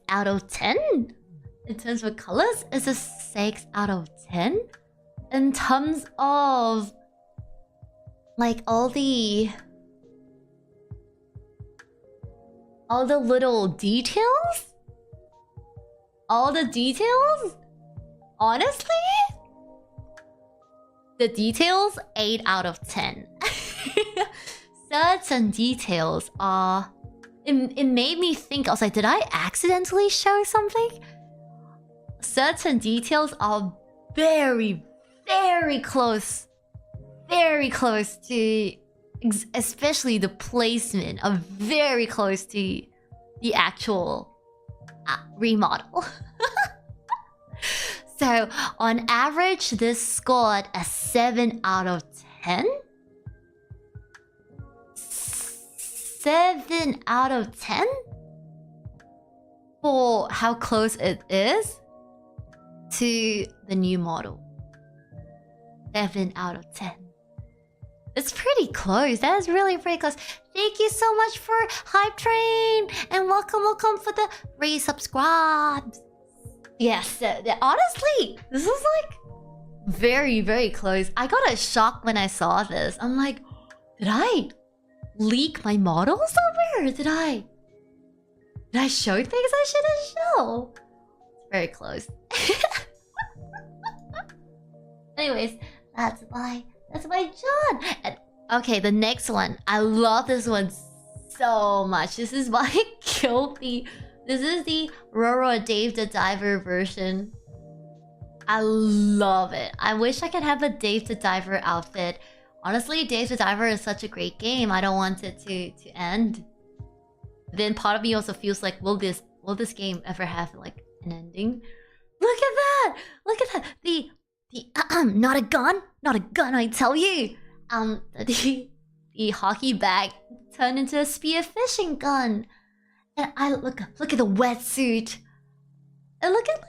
out of 10. In terms of colors, it's a 6 out of 10. In terms of like all the little details, honestly, the details 8 out of 10. Certain details are... It made me think, I was like, did I accidentally show something? Certain details are very, very close. Very close to... Especially the placement are very close to the actual remodel. So, on average, this scored a 7 out of 10. 7 out of 10? For how close it is to the new model. 7 out of 10. It's pretty close. That is really pretty close. Thank you so much for Hype Train. And welcome for the resubscribes. Yes, honestly, this is like very, very close. I got a shock when I saw this. I'm like, did I leak my model somewhere? Did I show things I shouldn't show? It's very close. Anyways, that's my John. And okay, the next one. I love this one so much. This is my guilty. This is the Roro Dave the Diver version. I love it. I wish I could have a Dave the Diver outfit. Honestly, Dave the Diver is such a great game. I don't want it to end. Then part of me also feels like, will this game ever have like an ending? Look at that! Look at that! The not a gun, I tell you. The hockey bag turned into a spear fishing gun. And I look at the wetsuit. And look at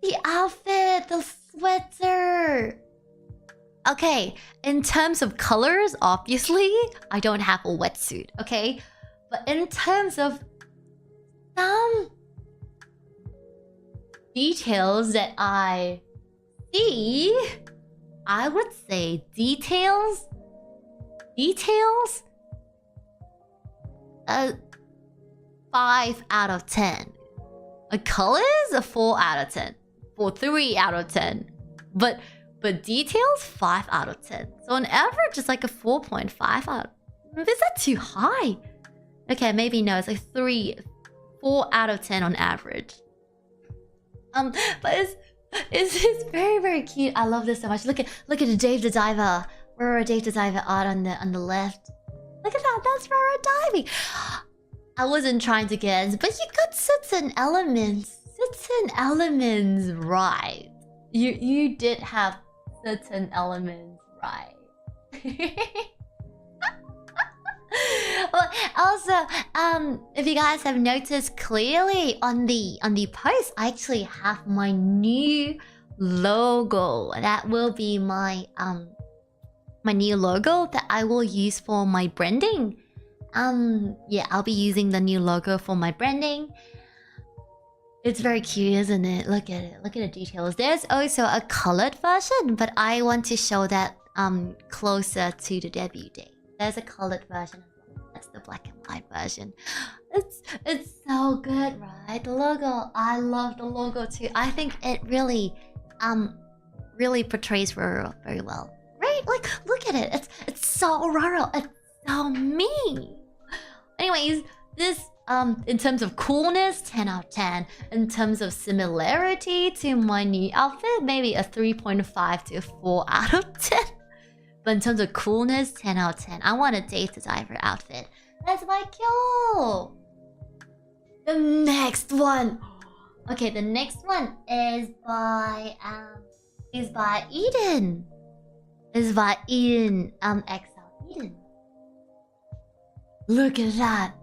the outfit, the sweater. Okay, in terms of colors, obviously, I don't have a wetsuit, okay? But in terms of some details that I see, I would say details, 5 out of 10. A colors, a 4 out of 10. Or 3 out of 10. But details, 5 out of 10. So on average, it's like a 4.5 out. Is that too high? Okay, maybe no. It's like 4 out of 10 on average. But it's very, very cute. I love this so much. Look at the Dave the Diver. Roro Dave the Diver art on the left. Look at that. That's Roro diving. I wasn't trying to get, but you got certain elements right. You did have certain elements right. Well, also, if you guys have noticed clearly on the post, I actually have my new logo. That will be my my new logo that I will use for my branding. Yeah, I'll be using the new logo for my branding. It's very cute, isn't it? Look at it. Look at the details. There's also a colored version, but I want to show that closer to the debut day. There's a colored version. That's the black and white version. It's so good, right? The logo. I love the logo too. I think it really portrays Roro very well. Right? Like, look at it. It's so Roro. It's so me. Anyways, this in terms of coolness, 10 out of 10. In terms of similarity to my new outfit, maybe a 3.5 to a 4 out of 10. But in terms of coolness, 10 out of 10. I want a Dave the Diver outfit. That's my kill. The next one. Okay, the next one is by Eden. Is by Eden XL Eden. Look at that.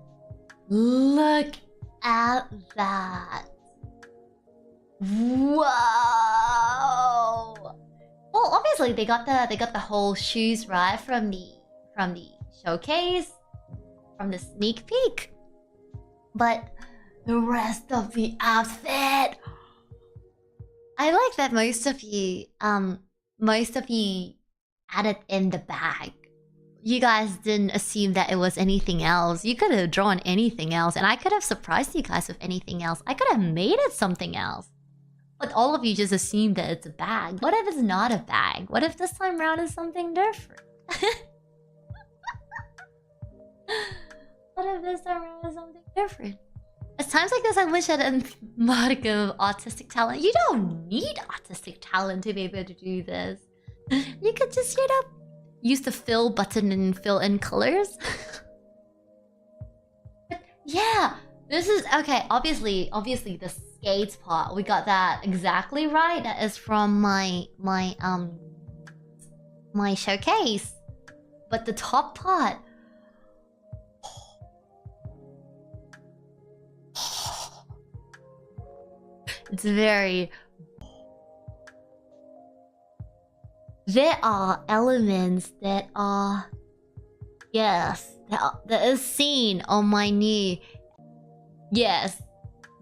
Look at that. Whoa. Well, obviously they got the whole shoes right from the showcase, from the sneak peek. But the rest of the outfit. I like that most of you had it in the bag. You guys didn't assume that it was anything else. You could have drawn anything else, and I could have surprised you guys with anything else. I could have made it something else. But all of you just assumed that it's a bag. What if it's not a bag? What if this time around is something different? What if this time around is something different? At times like this, I wish I had a modicum of autistic talent. You don't need autistic talent to be able to do this. You could just straight up use the fill button and fill in colors. Yeah, this is okay. Obviously, the skates part, we got that exactly right. That is from my showcase. But the top part, it's very... There are elements that are... Yes, that is seen on my knee. Yes,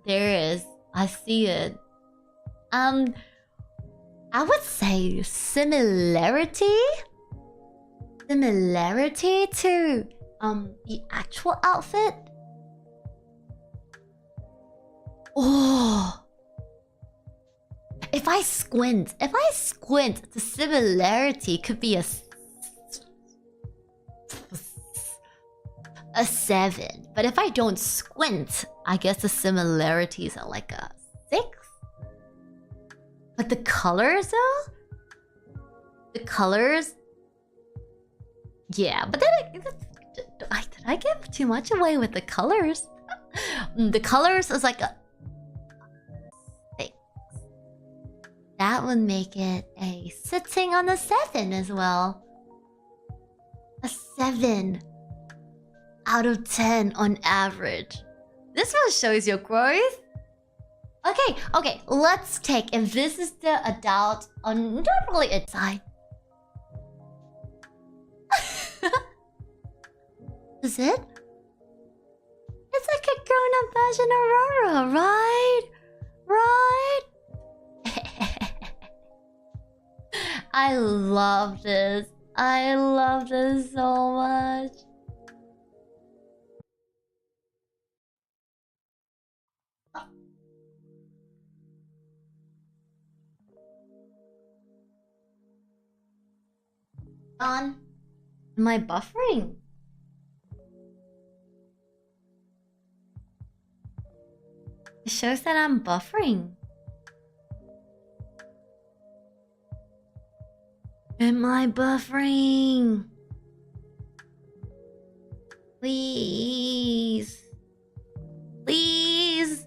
there is. I see it. I would say similarity? Similarity to the actual outfit? Oh... If I squint, the similarity could be a 7. But if I don't squint, I guess the similarities are like a 6. But the colors though? The colors? Yeah, but then did I give too much away with the colors? The colors is like a... That would make it a sitting on a 7 as well. A 7 out of 10 on average. This one shows your growth. Okay, let's take... If this is the adult on... Not really its side. Is it? It's like a grown-up version of Roro, right? Right? I love this. I love this so much. Am I buffering? It shows that I'm buffering. Am I buffering? Please. Please.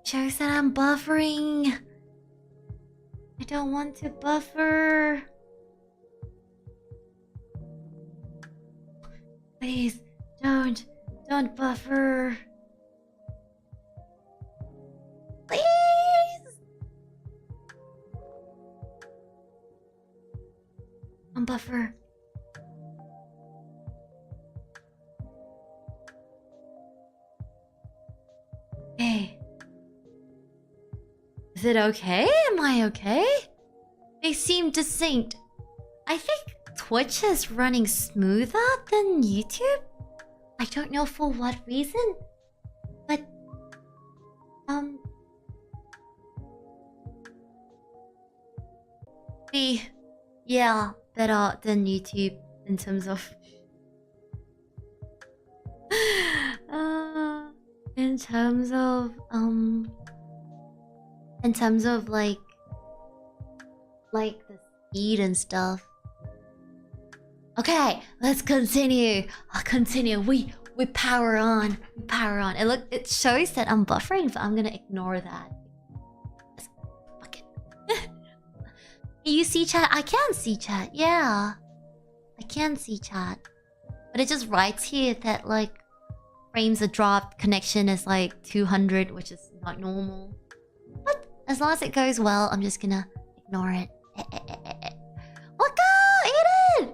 Shows that I'm buffering. I don't want to buffer. Please, don't buffer. Please. Buffer. Hey. Is it okay? Am I okay? They seem distinct. I think Twitch is running smoother than YouTube. I don't know for what reason. But... Yeah, better than YouTube in terms of... in terms of like the speed and stuff. Okay, let's continue. I'll continue. We power on. We power on. It shows that I'm buffering, but I'm gonna ignore that. Fuck it. You see chat? I can see chat. Yeah, I can see chat, but it just writes here that like frames are dropped. Connection is like 200, which is not normal. But as long as it goes well, I'm just gonna ignore it. What go, Eden?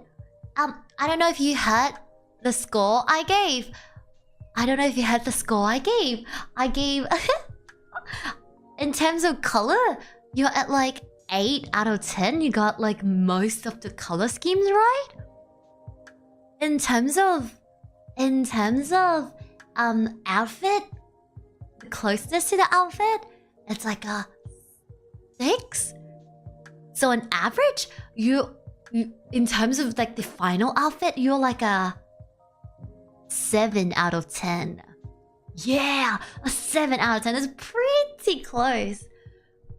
I don't know if you heard the score I gave. I don't know if you had the score I gave. In terms of color, you're at like 8 out of 10. You got like most of the color schemes right. In terms of outfit, the closeness to the outfit, it's like a 6. So on average, you in terms of like the final outfit, you're like a 7 out of 10. Yeah, a 7 out of 10 is pretty close.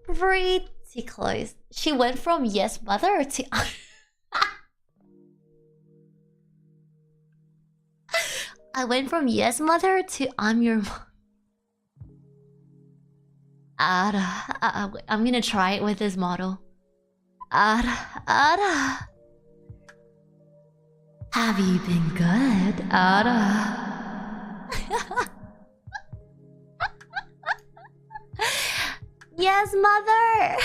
Pretty close. She went from yes mother to I went from yes mother to I'm your mom. I'm gonna try it with this model. Have you been good? Yes, mother.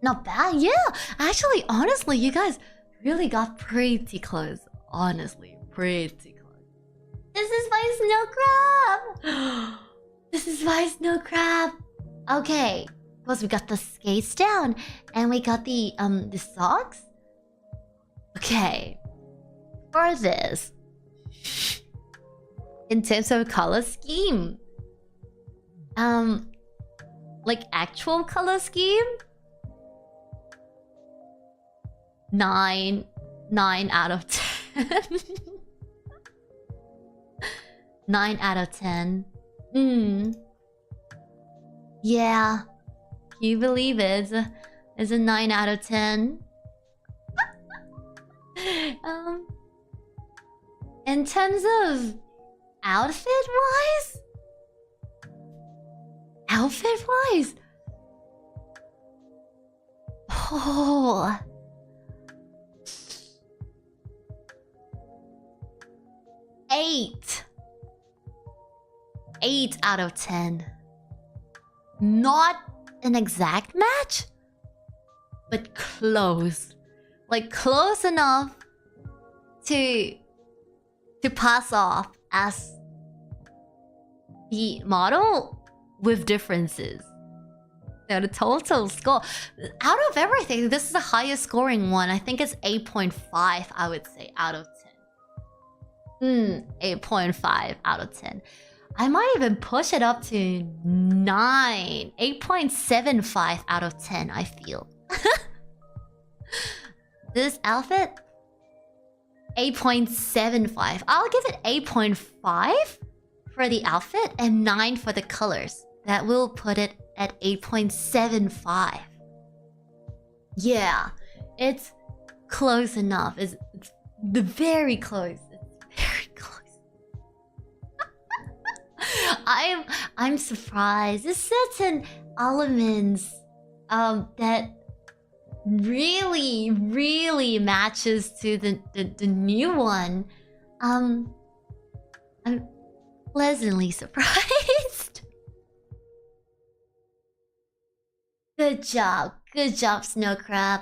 Not bad, yeah. Actually, honestly, you guys really got pretty close. Honestly, pretty close. This is my snow crab. This is my snow crab. Okay, plus we got the skates down, and we got the socks. Okay, for this, in terms of color scheme, like actual color scheme, 9 out of 10. 9 out of 10. Yeah. Can you believe it? It's a 9 out of 10. In terms of outfit-wise? Outfit-wise? Oh... 8 out of 10. Not an exact match, but close. Like close enough to pass off as the model with differences. So the total score, out of everything, this is the highest scoring one. I think it's 8.5, I would say, out of 10. 8.5 out of 10. I might even push it up to 9. 8.75 out of 10, I feel. This outfit, 8.75. I'll give it 8.5 for the outfit and 9 for the colors. That will put it at 8.75. Yeah, it's close enough. It's very close. I'm surprised. There's certain elements that really matches to the new one. I'm pleasantly surprised. Good job, Snow Crab.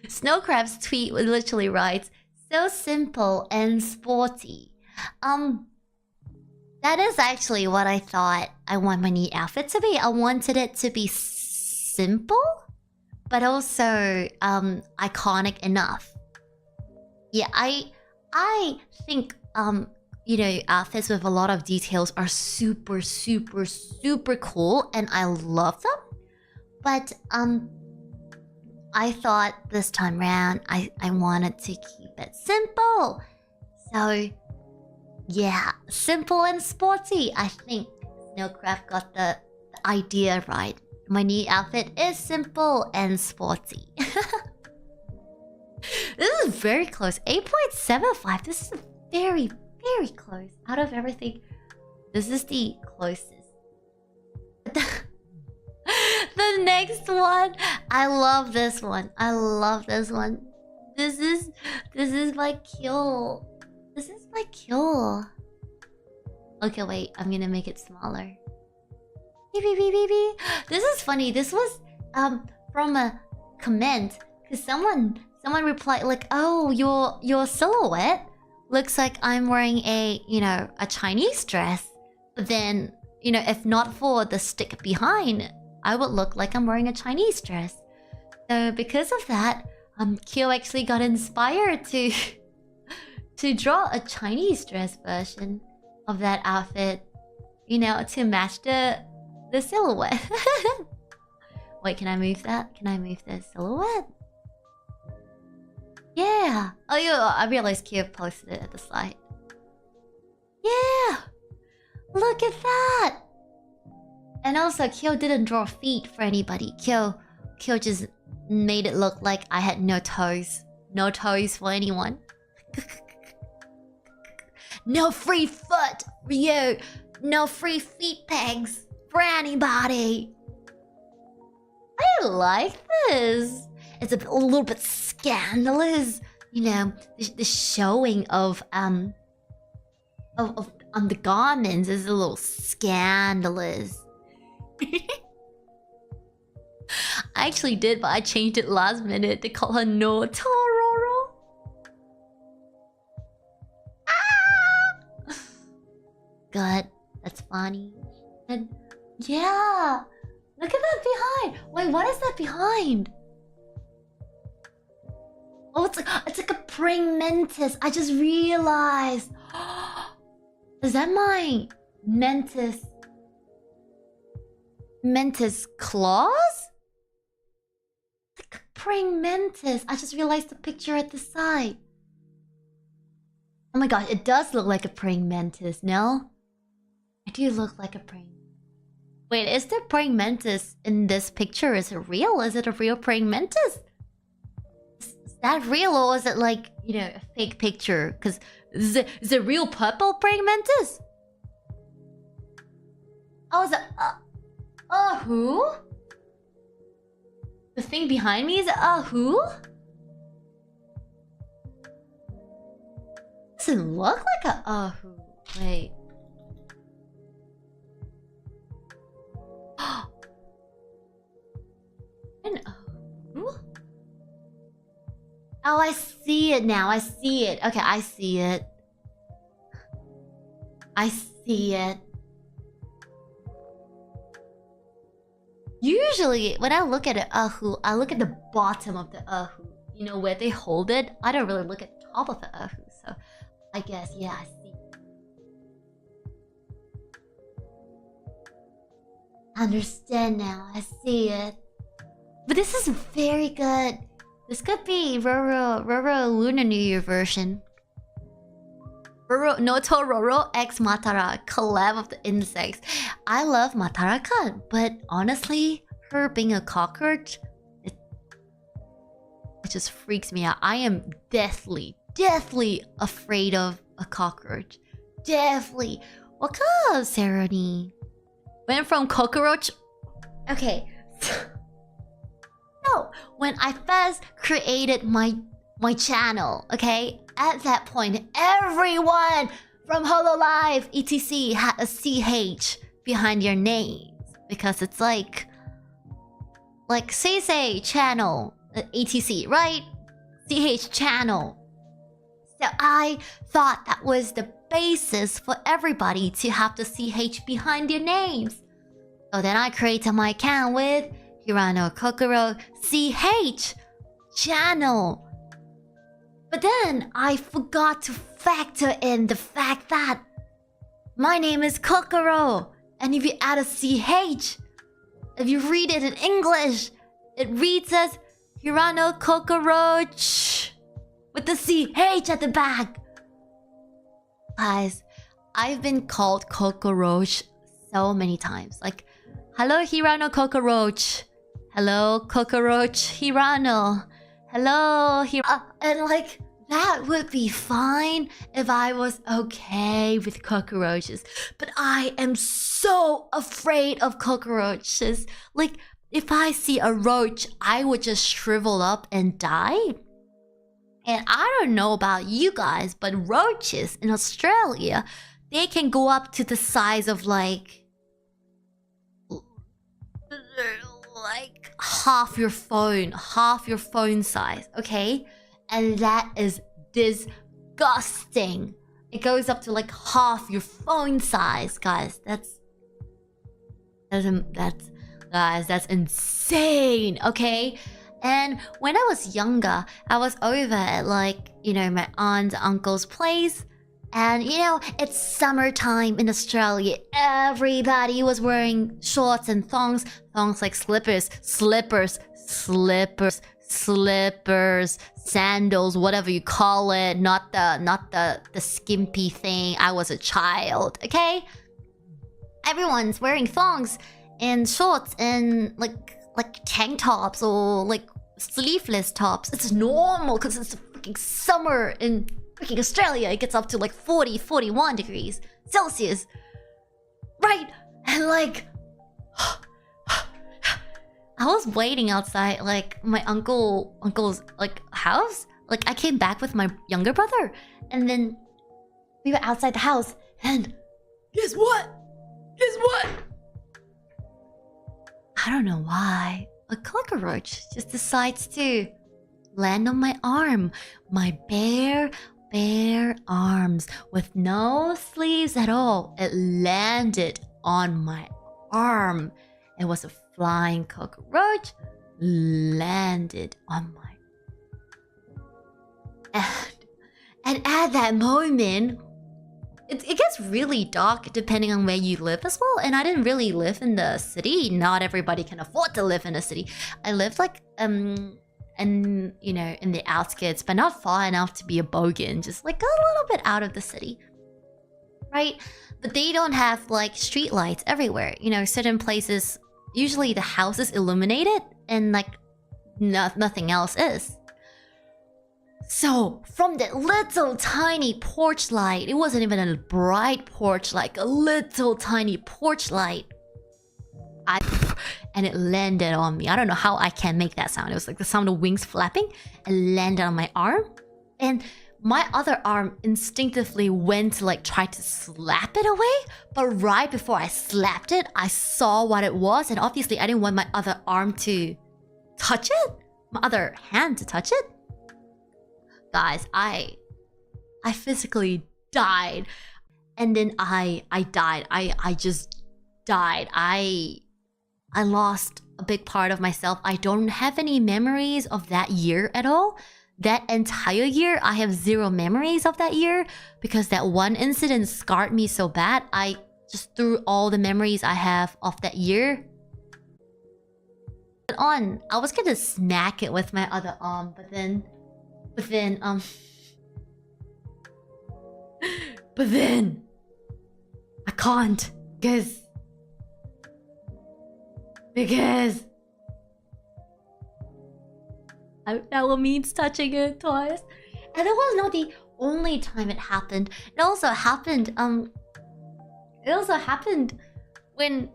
Snow Crab's tweet literally writes, "So simple and sporty." That is actually what I thought I want my new outfit to be. I wanted it to be simple, but also iconic enough. Yeah, I think you know, outfits with a lot of details are super cool, and I love them. But I thought this time around I wanted to keep it simple. So yeah, simple and sporty. I think Snowcraft got the idea right. My new outfit is simple and sporty. This is very close. 8.75. This is very close. Out of everything, this is the closest. The next one, I love this one. I love this one. This is my kill. This is my kill. Okay, wait. I'm gonna make it smaller. Beep. This is funny. This was from a comment, because someone someone replied like, "Oh, your silhouette looks like I'm wearing a, you know, a Chinese dress. But then, you know, if not for the stick behind, I would look like I'm wearing a Chinese dress." So because of that, Kyo actually got inspired to to draw a Chinese dress version of that outfit, you know, to match the silhouette. Wait, can I move that? Can I move the silhouette? Yeah. Oh, yeah, I realized Kyo posted it at the side. Yeah. Look at that. And also, Kyo didn't draw feet for anybody. Kyo just made it look like I had no toes. No toes for anyone. No free foot for you. No free feet pegs for anybody. I like this. It's a little bit scandalous, you know. The showing of on the garments is a little scandalous. I actually did, but I changed it last minute to call her no Roro. Ah! Good, that's funny. And yeah, look at that behind. Wait, what is that behind? Oh, it's like a praying mantis. I just realized. Is that my mantis claws? Like a praying mantis. I just realized the picture at the side. Oh my god, it does look like a praying mantis, no? I do look like a praying. Wait, is there praying mantis in this picture? Is it real? Is it a real praying mantis? Is that real, or is it like, you know, a fake picture? Because is it real purple praying mantis? Oh, is it? Who? The thing behind me is who? Doesn't look like a who. Wait. An who? Oh, I see it now. I see it. Okay, I see it. I see it. Usually, when I look at an ahu, I look at the bottom of the ahu. You know, where they hold it. I don't really look at the top of the ahu. So, I guess, yeah, I see. Understand now. I see it. But this is very good. This could be Roro Lunar New Year version. Roro Noto Roro X Matara, collab of the insects. I love Matara-kan, but honestly, her being a cockroach, it just freaks me out. I am deathly afraid of a cockroach. Deathly. What kind of ceremony? Went from cockroach. Okay. No, when I first created my channel, okay, at that point, everyone from Hololive etc had a CH behind your names because it's like say channel etc, right? CH channel. So I thought that was the basis for everybody to have the CH behind their names. So then I created my account with Hirano Kokoro CH channel. But then I forgot to factor in the fact that my name is Kokoro. And if you add a CH, if you read it in English, it reads as Hirano Kokoroch with the CH at the back. Guys, I've been called Kokoroch so many times. Like, hello Hirano Kokoroch. Hello Kokoroch Hirano. Hello Hirano. And like, that would be fine if I was okay with cockroaches. But I am so afraid of cockroaches. Like, if I see a roach, I would just shrivel up and die. And I don't know about you guys, but roaches in Australia, they can go up to the size of like like half your phone size, okay? And that is disgusting. It goes up to like half your phone size, guys. That's insane, okay? And when I was younger, I was over at like, you know, my aunt, uncle's place. And you know, it's summertime in Australia. Everybody was wearing shorts and thongs. Thongs like slippers, sandals, whatever you call it. Not the skimpy thing. I was a child, okay? Everyone's wearing thongs and shorts and like tank tops or like sleeveless tops. It's normal because it's freaking summer in freaking Australia. It gets up to like 40, 41 degrees Celsius. Right? And like I was waiting outside like my uncle's like house. Like I came back with my younger brother and then we were outside the house and guess what? I don't know why. A cockroach just decides to land on my arm. My bare arms with no sleeves at all. It landed on my arm. It was a flying cockroach. Landed on my... And at that moment... It gets really dark depending on where you live as well. And I didn't really live in the city. Not everybody can afford to live in a city. I lived like and you know, in the outskirts, but not far enough to be a bogan. Just like a little bit out of the city, right? But they don't have like street lights everywhere. You know, certain places usually the house is illuminated and like nothing else is. So, from that little tiny porch light, it wasn't even a bright porch light, a little tiny porch light. And it landed on me. I don't know how I can make that sound. It was like the sound of wings flapping. It landed on my arm. And my other arm instinctively went to like try to slap it away. But right before I slapped it, I saw what it was. And obviously I didn't want my other arm to touch it. My other hand to touch it. Guys, I physically died. And then I died. I just died. I lost a big part of myself. I don't have any memories of that year at all. That entire year, I have zero memories of that year because that one incident scarred me so bad. I just threw all the memories I have of that year on. I was gonna smack it with my other arm, but then I can't because that will means touching it twice. And that was not the only time it happened. It also happened when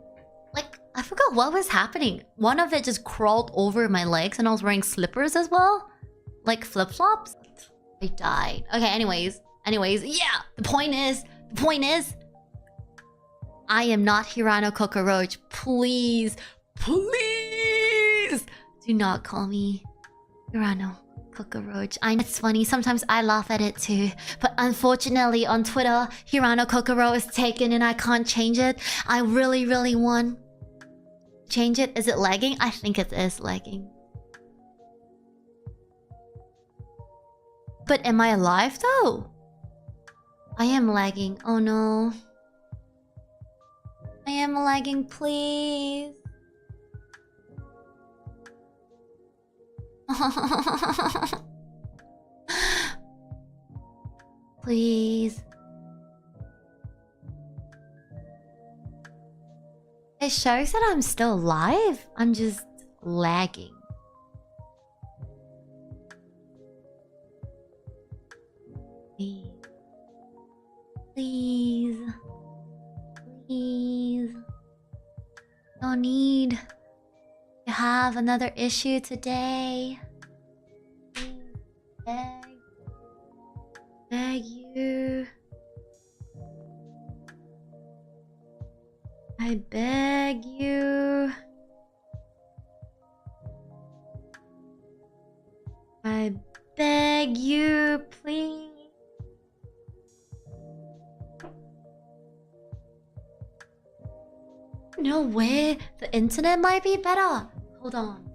like I forgot what was happening. One of it just crawled over my legs and I was wearing slippers as well. Like flip-flops. I died. Okay, anyways, yeah. The point is, I am not Hirano Kokoro. Please do not call me Hirano Kokoro. I know it's funny. Sometimes I laugh at it too. But unfortunately on Twitter, Hirano Kokoro is taken and I can't change it. I really want to change it. Is it lagging? I think it is lagging. But am I alive though? I am lagging. Oh no. I am lagging, please. Please. It shows that I'm still alive. I'm just lagging. Please. No need to have another issue today. Beg you. I beg you. don't know where the internet might be better. Hold on.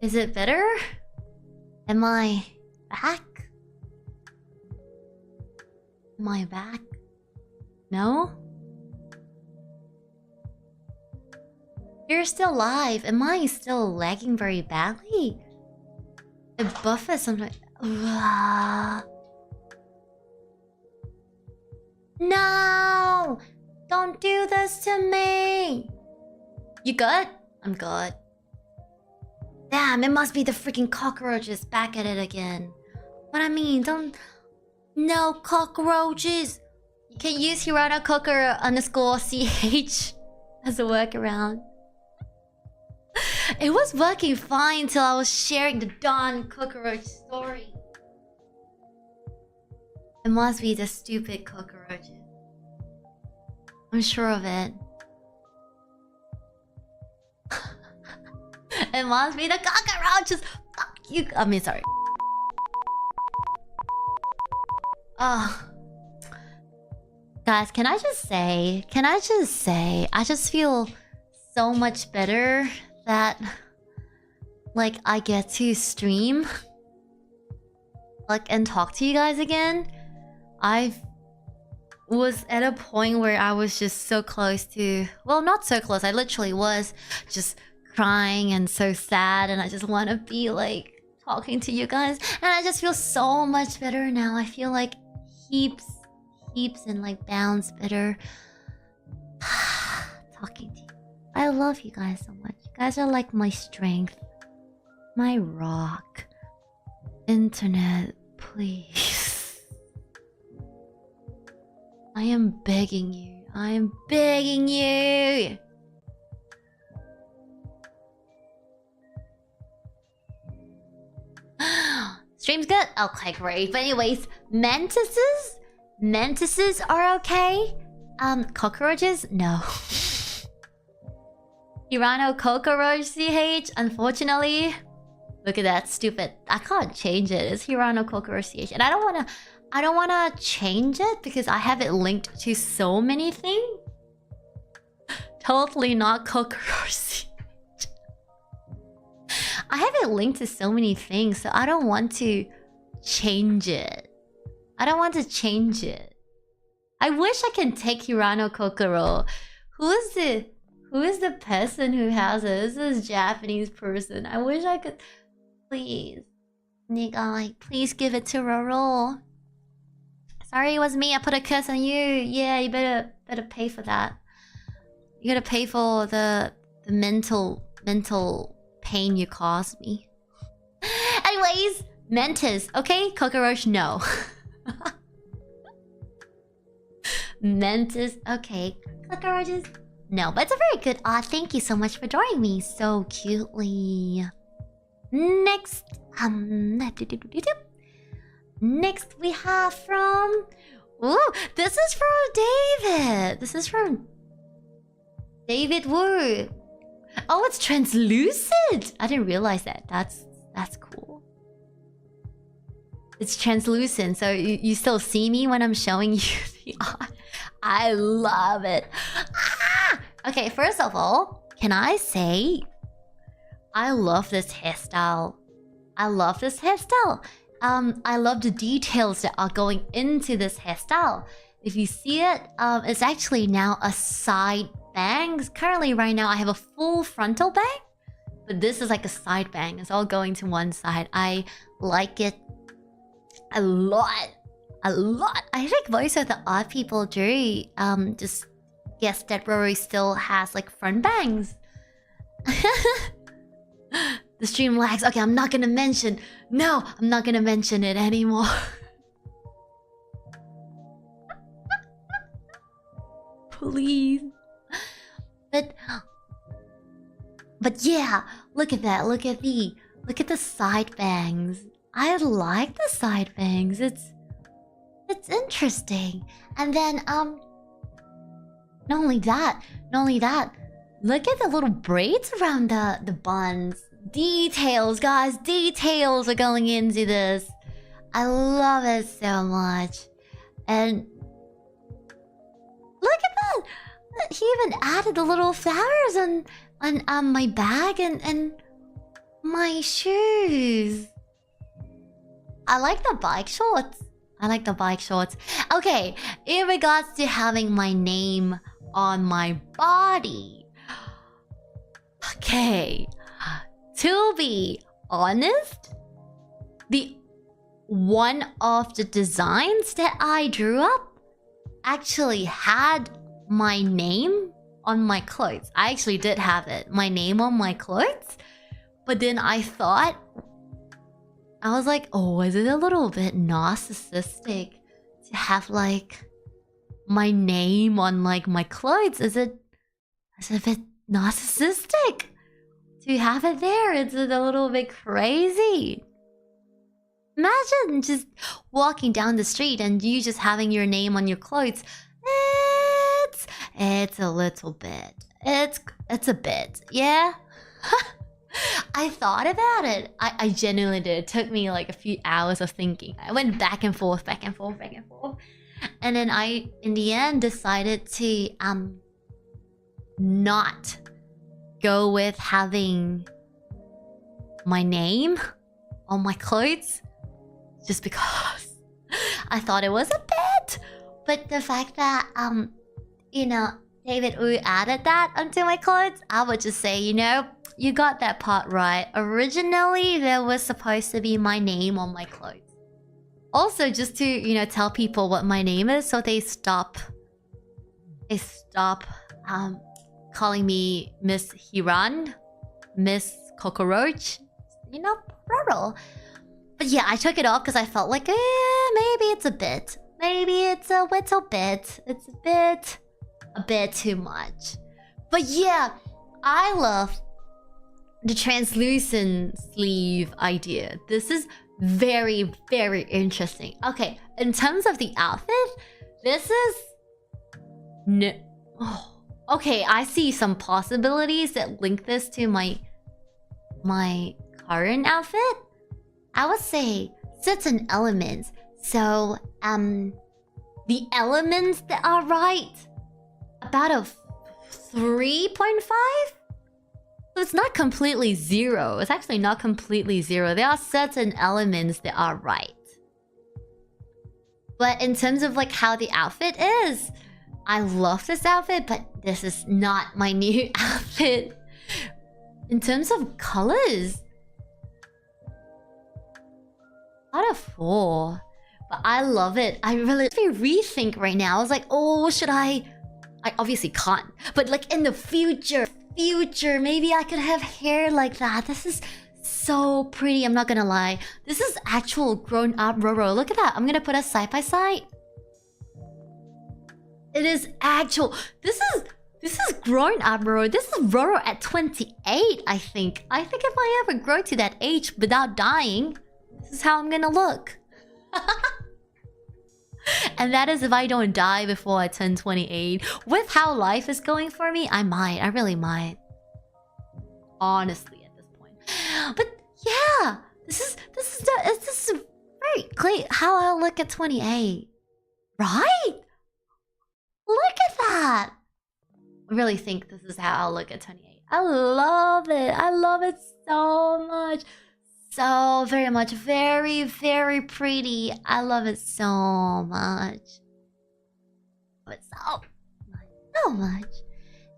Is it better? Am I back? Am I back? No? You're still live. Am I still lagging very badly? It buffers sometimes. No! Don't do this to me! You good? I'm good. Damn, it must be the freaking cockroaches back at it again. What I mean, don't... No cockroaches! You can use Hirano Kokoro _CH as a workaround. It was working fine till I was sharing the Dawn cockroach story. It must be the stupid cockroaches. I'm sure of it. It must be the cockroaches! Fuck you! I mean, sorry. Guys, can I just say, I just feel so much better that, like, I get to stream, like, and talk to you guys again. I was at a point where I was just so close to, well, not so close, I literally was just crying and so sad, and I just want to be, like, talking to you guys, and I just feel so much better now. I feel like heaps and like bounds better talking to you. I love you guys so much. You guys are like my strength, my rock. Internet, please. I am begging you. I am begging you. Stream's good? Okay, great. But anyways, mantises are okay. Cockroaches? No. Hirano Kokoro CH, unfortunately. Look at that, stupid. I can't change it. It's Hirano Kokoro CH. And I don't wanna change it because I have it linked to so many things. Totally not Kokoro CH. I have it linked to so many things, so I don't want to change it. I don't want to change it. I wish I can take Hirano Kokoro. Who is the person who has it? This is a Japanese person. I wish I could. Please, nigga, like, please give it to Roro. Sorry, it was me. I put a curse on you. Yeah, you better pay for that. You gotta pay for the mental pain you caused me. Anyways, mantis, okay? Cockroach, no. Mantis, okay. Cockroaches, no. But it's a very good. Thank you so much for joining me so cutely. Next, next we have from. Ooh, this is from David. This is from David Wu. Oh, it's translucent! I didn't realize that. That's cool. It's translucent, so you still see me when I'm showing you the art. I love it. Ah! Okay, first of all, can I say I love this hairstyle. I love this hairstyle. I love the details that are going into this hairstyle. If you see it, it's actually now a side bang. Currently, right now, I have a full frontal bang, but this is like a side bang. It's all going to one side. I like it a lot. A lot. I think Voice of the Odd People Drew just guessed that Roro still has like front bangs. The stream lags. Okay, I'm not gonna mention. No, I'm not gonna mention it anymore. Please. But But yeah, look at that. Look at the side bangs. I like the side bangs. It's interesting. And then not only that, look at the little braids around the buns. Details, guys, details are going into this. I love it so much. And look at that! He even added the little flowers on my bag and my shoes. I like the bike shorts. Okay, in regards to having my name on my body. Okay, to be honest, one of the designs that I drew up actually had my name on my clothes. I actually did have it, my name on my clothes. But then I was like, oh, is it a little bit narcissistic to have like my name on like my clothes? Is it a bit narcissistic to have it there? Is it a little bit crazy? Imagine just walking down the street and you just having your name on your clothes. It's a little bit. It's a bit, yeah. I thought about it. I genuinely did. It took me like a few hours of thinking. I went back and forth. And then I, in the end, decided to not go with having my name on my clothes. Just because I thought it was a bit. But the fact that, you know, David Wu added that onto my clothes, I would just say, you know, you got that part right. Originally, there was supposed to be my name on my clothes. Also, just to, you know, tell people what my name is, so they stop calling me Miss Hirano, Miss Kokoro, you know, Roro. But yeah, I took it off because I felt like, maybe it's a bit. Maybe it's a little bit. It's a bit too much. But yeah, I love the translucent sleeve idea. This is very, very interesting. Okay, in terms of the outfit, this is... No. Oh, okay, I see some possibilities that link this to my current outfit. I would say certain elements. So, the elements that are right, about a 3.5? So it's not completely zero. It's actually not completely zero. There are certain elements that are right. But in terms of like how the outfit is, I love this outfit, but this is not my new outfit. In terms of colors, out of 4. But I love it. I really rethink right now. I was like, oh, should I obviously can't. But like in the future, maybe I could have hair like that. This is so pretty, I'm not gonna lie. This is actual grown-up Roro. Look at that. I'm gonna put us side by side. It is actual. This is grown-up Roro. This is Roro at 28, I think. I think if I ever grow to that age without dying, this is how I'm gonna look. And that is if I don't die before I turn 28. With how life is going for me, I might. I really might. Honestly, at this point. But yeah, this is very clear how I look at 28. Right? Look at that. I really think this is how I'll look at 28. I love it. I love it so much. So very much. Very, very pretty. I love it so much. But so much.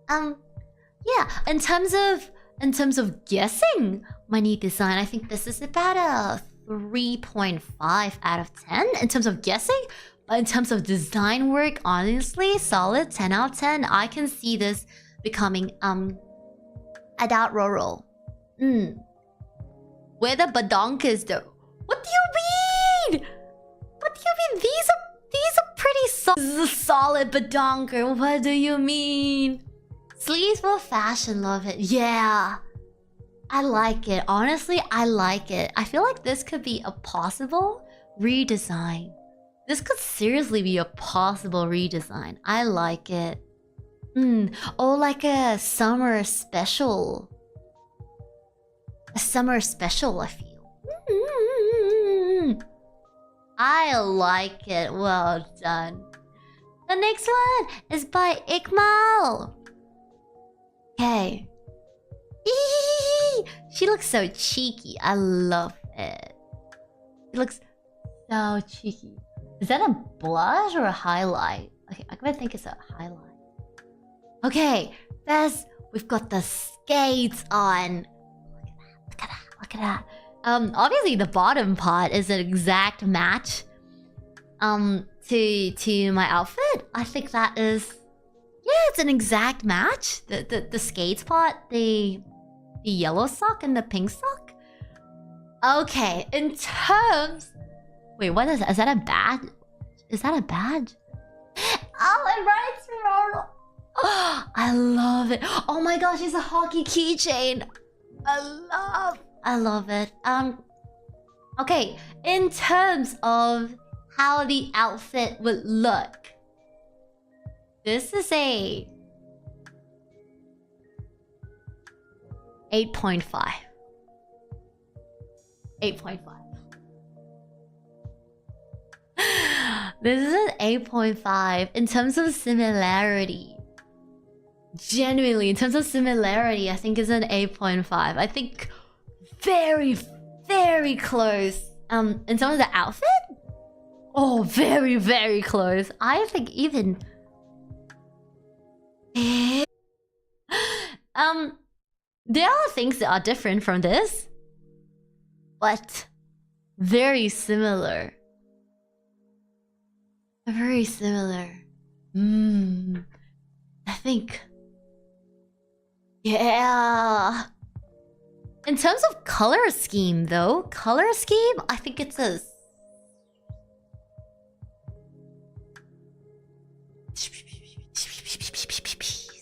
Yeah, in terms of guessing my new design, I think this is about a 3.5 out of 10 in terms of guessing. But in terms of design work, honestly, solid 10 out of 10. I can see this becoming adult Roro. Where the badonkas though? What do you mean? What do you mean? These are pretty solid badonker. What do you mean? Sleeves for fashion, love it. Yeah. I like it. Honestly, I like it. I feel like this could be a possible redesign. This could seriously be a possible redesign. I like it. Or like a summer special. A summer special, I feel. I like it. Well done. The next one is by 𝙏𝘼𝙂𝙎𝙀. Okay. She looks so cheeky. I love it. She looks so cheeky. Is that a blush or a highlight? Okay, I'm gonna think it's a highlight. Okay, first we've got the skates on. Look at that, look at that. Obviously the bottom part is an exact match to my outfit. I think that is, yeah, it's an exact match. The skates part, the yellow sock and the pink sock. Okay, in terms, wait, what is that? Is that a badge? Is that a badge? Oh, it writes Roro. I love it. Oh my gosh, it's a hockey keychain. I love it. Okay, in terms of how the outfit would look, this is a 8.5. 8.5. This is an 8.5 in terms of similarity. Genuinely, in terms of similarity, I think it's an 8.5. I think very, very close. In terms of the outfit? Oh, very, very close. I think even... there are things that are different from this, but very similar. Very similar. I think... yeah. In terms of color scheme, though, color scheme, I think it's a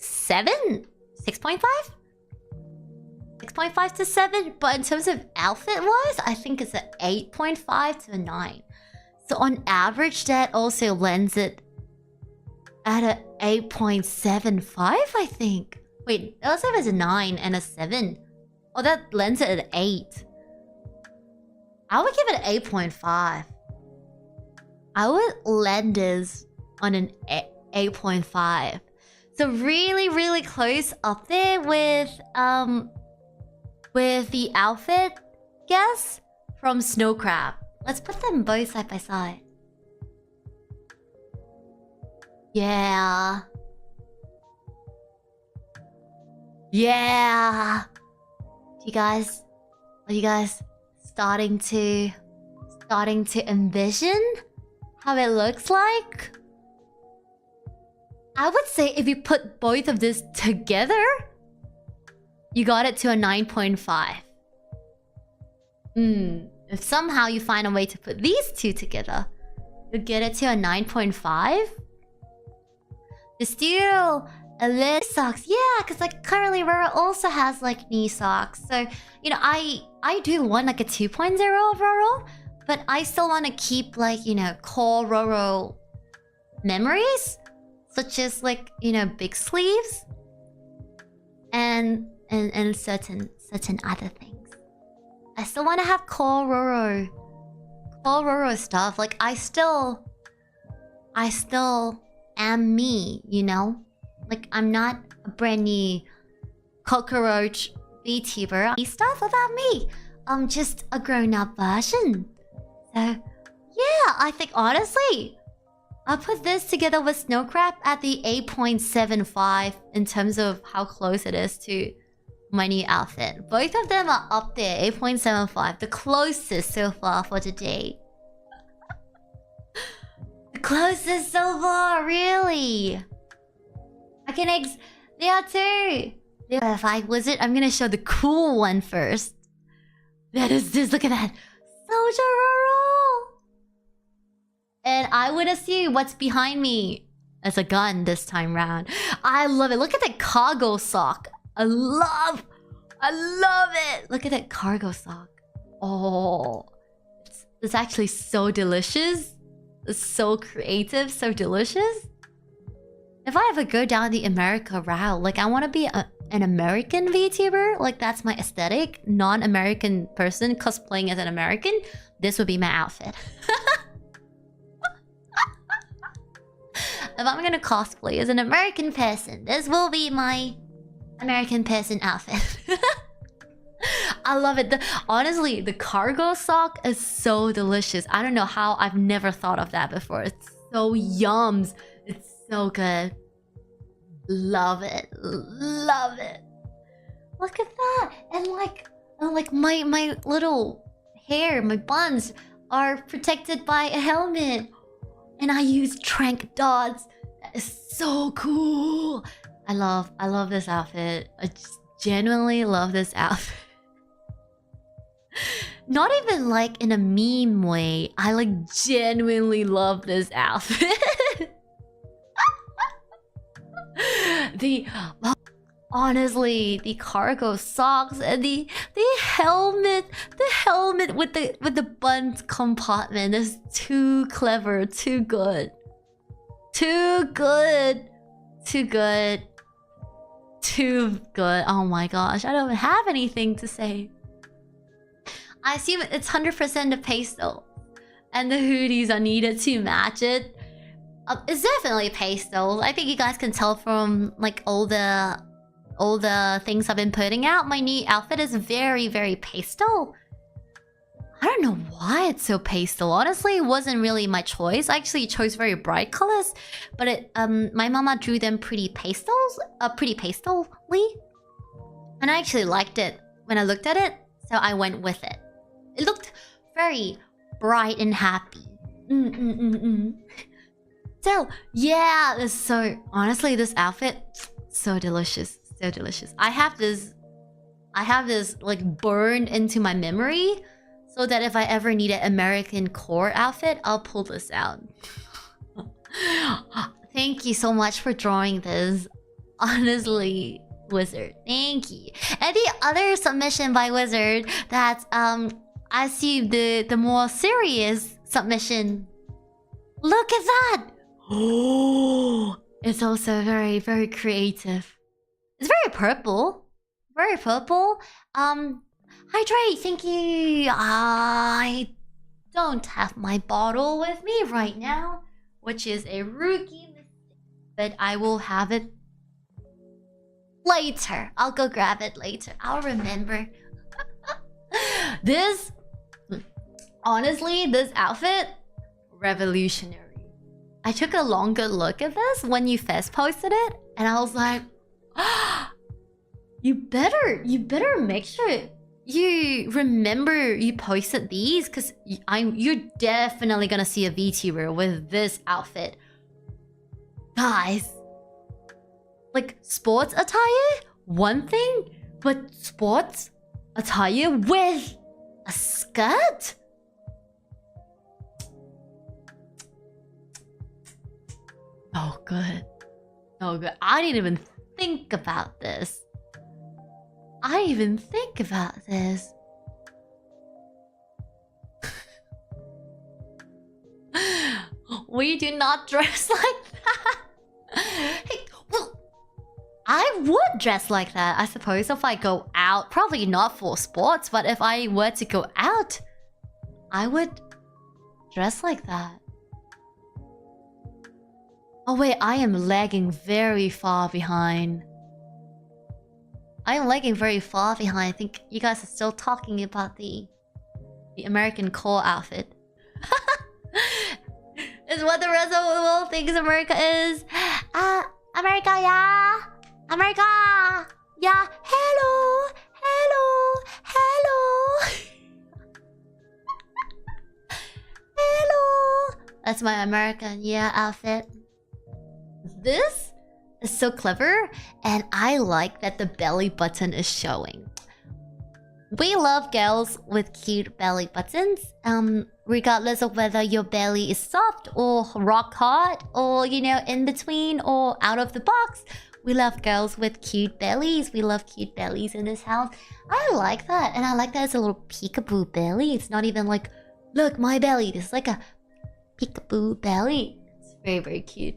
7? 6.5? 6.5 to 7, but in terms of outfit-wise, I think it's an 8.5 to a 9. So on average, that also lends it at a 8.75, I think. Wait, let's say it's a 9 and a 7. Oh, that lends it at 8. I would give it an 8.5. I would lend this on an 8.5. So really, really close up there with the outfit guess from Snow Crab. Let's put them both side by side. Yeah. Yeah. Are you guys starting to envision how it looks like? I would say if you put both of this together, you got it to a 9.5. If somehow you find a way to put these two together, you'll get it to a 9.5. There's still a little socks. Yeah, because like currently Roro also has like knee socks. So, you know, I do want like a 2.0 of Roro, but I still want to keep like, you know, core Roro memories, such as like, you know, big sleeves and certain other things. I still want to have core Roro stuff. Like I still am me, you know? Like I'm not a brand new Kokoro Vtuber. Stuff about me. I'm just a grown-up version. So yeah, I think honestly, I'll put this together with Snow Crab at the 8.75 in terms of how close it is to my new outfit. Both of them are up there, 8.75. The closest so far for today. The closest so far, really. I can there are two. If I was it, I'm gonna show the cool one first. That is this, look at that. Soldier Roro! And I would assume what's behind me as a gun this time round. I love it. Look at the cargo sock. I I love it. Look at that cargo sock. Oh, it's actually so delicious. It's so creative, so delicious. If I ever go down the America route, like I want to be an American VTuber, like that's my aesthetic. Non-American person cosplaying as an American. This would be my outfit. If I'm gonna cosplay as an American person, this will be my American person outfit. I love it. Honestly, the cargo sock is so delicious. I don't know how I've never thought of that before. It's so yums. It's so good. Love it. Love it. Look at that. And like my little hair, my buns are protected by a helmet. And I use trank dots. That is so cool. I love this outfit. I just genuinely love this outfit. Not even like in a meme way. I like genuinely love this outfit. Honestly, the cargo socks and the helmet with the buns compartment is too clever, too good. Too good. Too good. Too good. Oh my gosh, I don't have anything to say. I assume it's 100% the pastel. And the hoodies are needed to match it. It's definitely pastel. I think you guys can tell from like all the things I've been putting out. My new outfit is very, very pastel. I don't know why it's so pastel. Honestly, it wasn't really my choice. I actually chose very bright colors, but my mama drew them pretty pastel-ly. And I actually liked it when I looked at it, so I went with it. It looked very bright and happy. So, yeah, honestly, this outfit, so delicious. So delicious. I have this like burned into my memory, so that if I ever need an American core outfit, I'll pull this out. Thank you so much for drawing this. Honestly, Wizard, thank you. And the other submission by Wizard, that's I see the more serious submission. Look at that! Oh, it's also very, very creative. It's very purple. Very purple. Hydrate, thank you. I don't have my bottle with me right now, which is a rookie mistake. But I will have it later. I'll go grab it later. I'll remember. Honestly, this outfit, revolutionary. I took a longer look at this when you first posted it, and I was like, you better make sure you remember you posted these, because you're definitely gonna see a VTuber with this outfit. Guys, like sports attire, one thing, but sports attire with a skirt? Oh, good. Oh, good. I didn't even think about this. I didn't even think about this. We do not dress like that. Hey, well, I would dress like that, I suppose, if I go out. Probably not for sports, but if I were to go out, I would dress like that. Oh wait, I am lagging very far behind. I am lagging very far behind. I think you guys are still talking about the American core outfit. Is what the rest of the world thinks America is. America, yeah. America, yeah. Hello, hello, hello. Hello. That's my American, yeah, outfit. This is so clever, and I like that the belly button is showing. We love girls with cute belly buttons. Regardless of whether your belly is soft or rock hard, or, you know, in between or out of the box, We love girls with cute bellies. We love cute bellies in this house. I like that. And I like that it's a little peekaboo belly. It's not even like, look, my belly. This is like a peekaboo belly. It's very, very cute.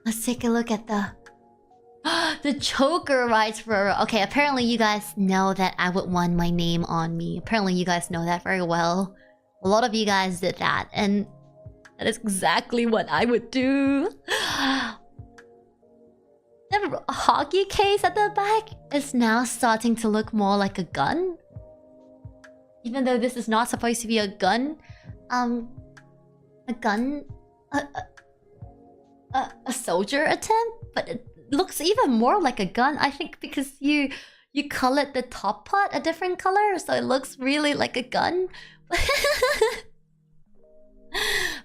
Let's take a look at the... the choker writes Roro. Okay, apparently you guys know that I would want my name on me. Apparently you guys know that very well. A lot of you guys did that. And that is exactly what I would do. The hockey case at the back is now starting to look more like a gun. Even though this is not supposed to be a gun. A gun... A soldier attempt? But it looks even more like a gun, I think, because you colored the top part a different color, so it looks really like a gun.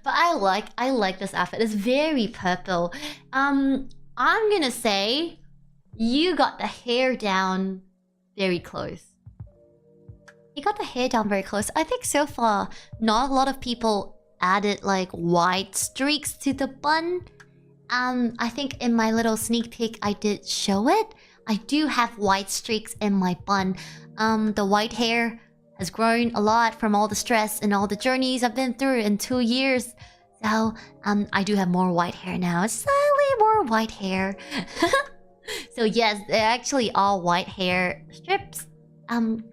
But I like this outfit. It's very purple. I'm gonna say you got the hair down very close. You got the hair down very close. I think so far not a lot of people added like white streaks to the bun. I think in my little sneak peek I did show it. I do have white streaks in my bun. The white hair has grown a lot from all the stress and all the journeys I've been through in 2 years. So, I do have more white hair now. Slightly more white hair. So yes, they're actually all white hair strips. In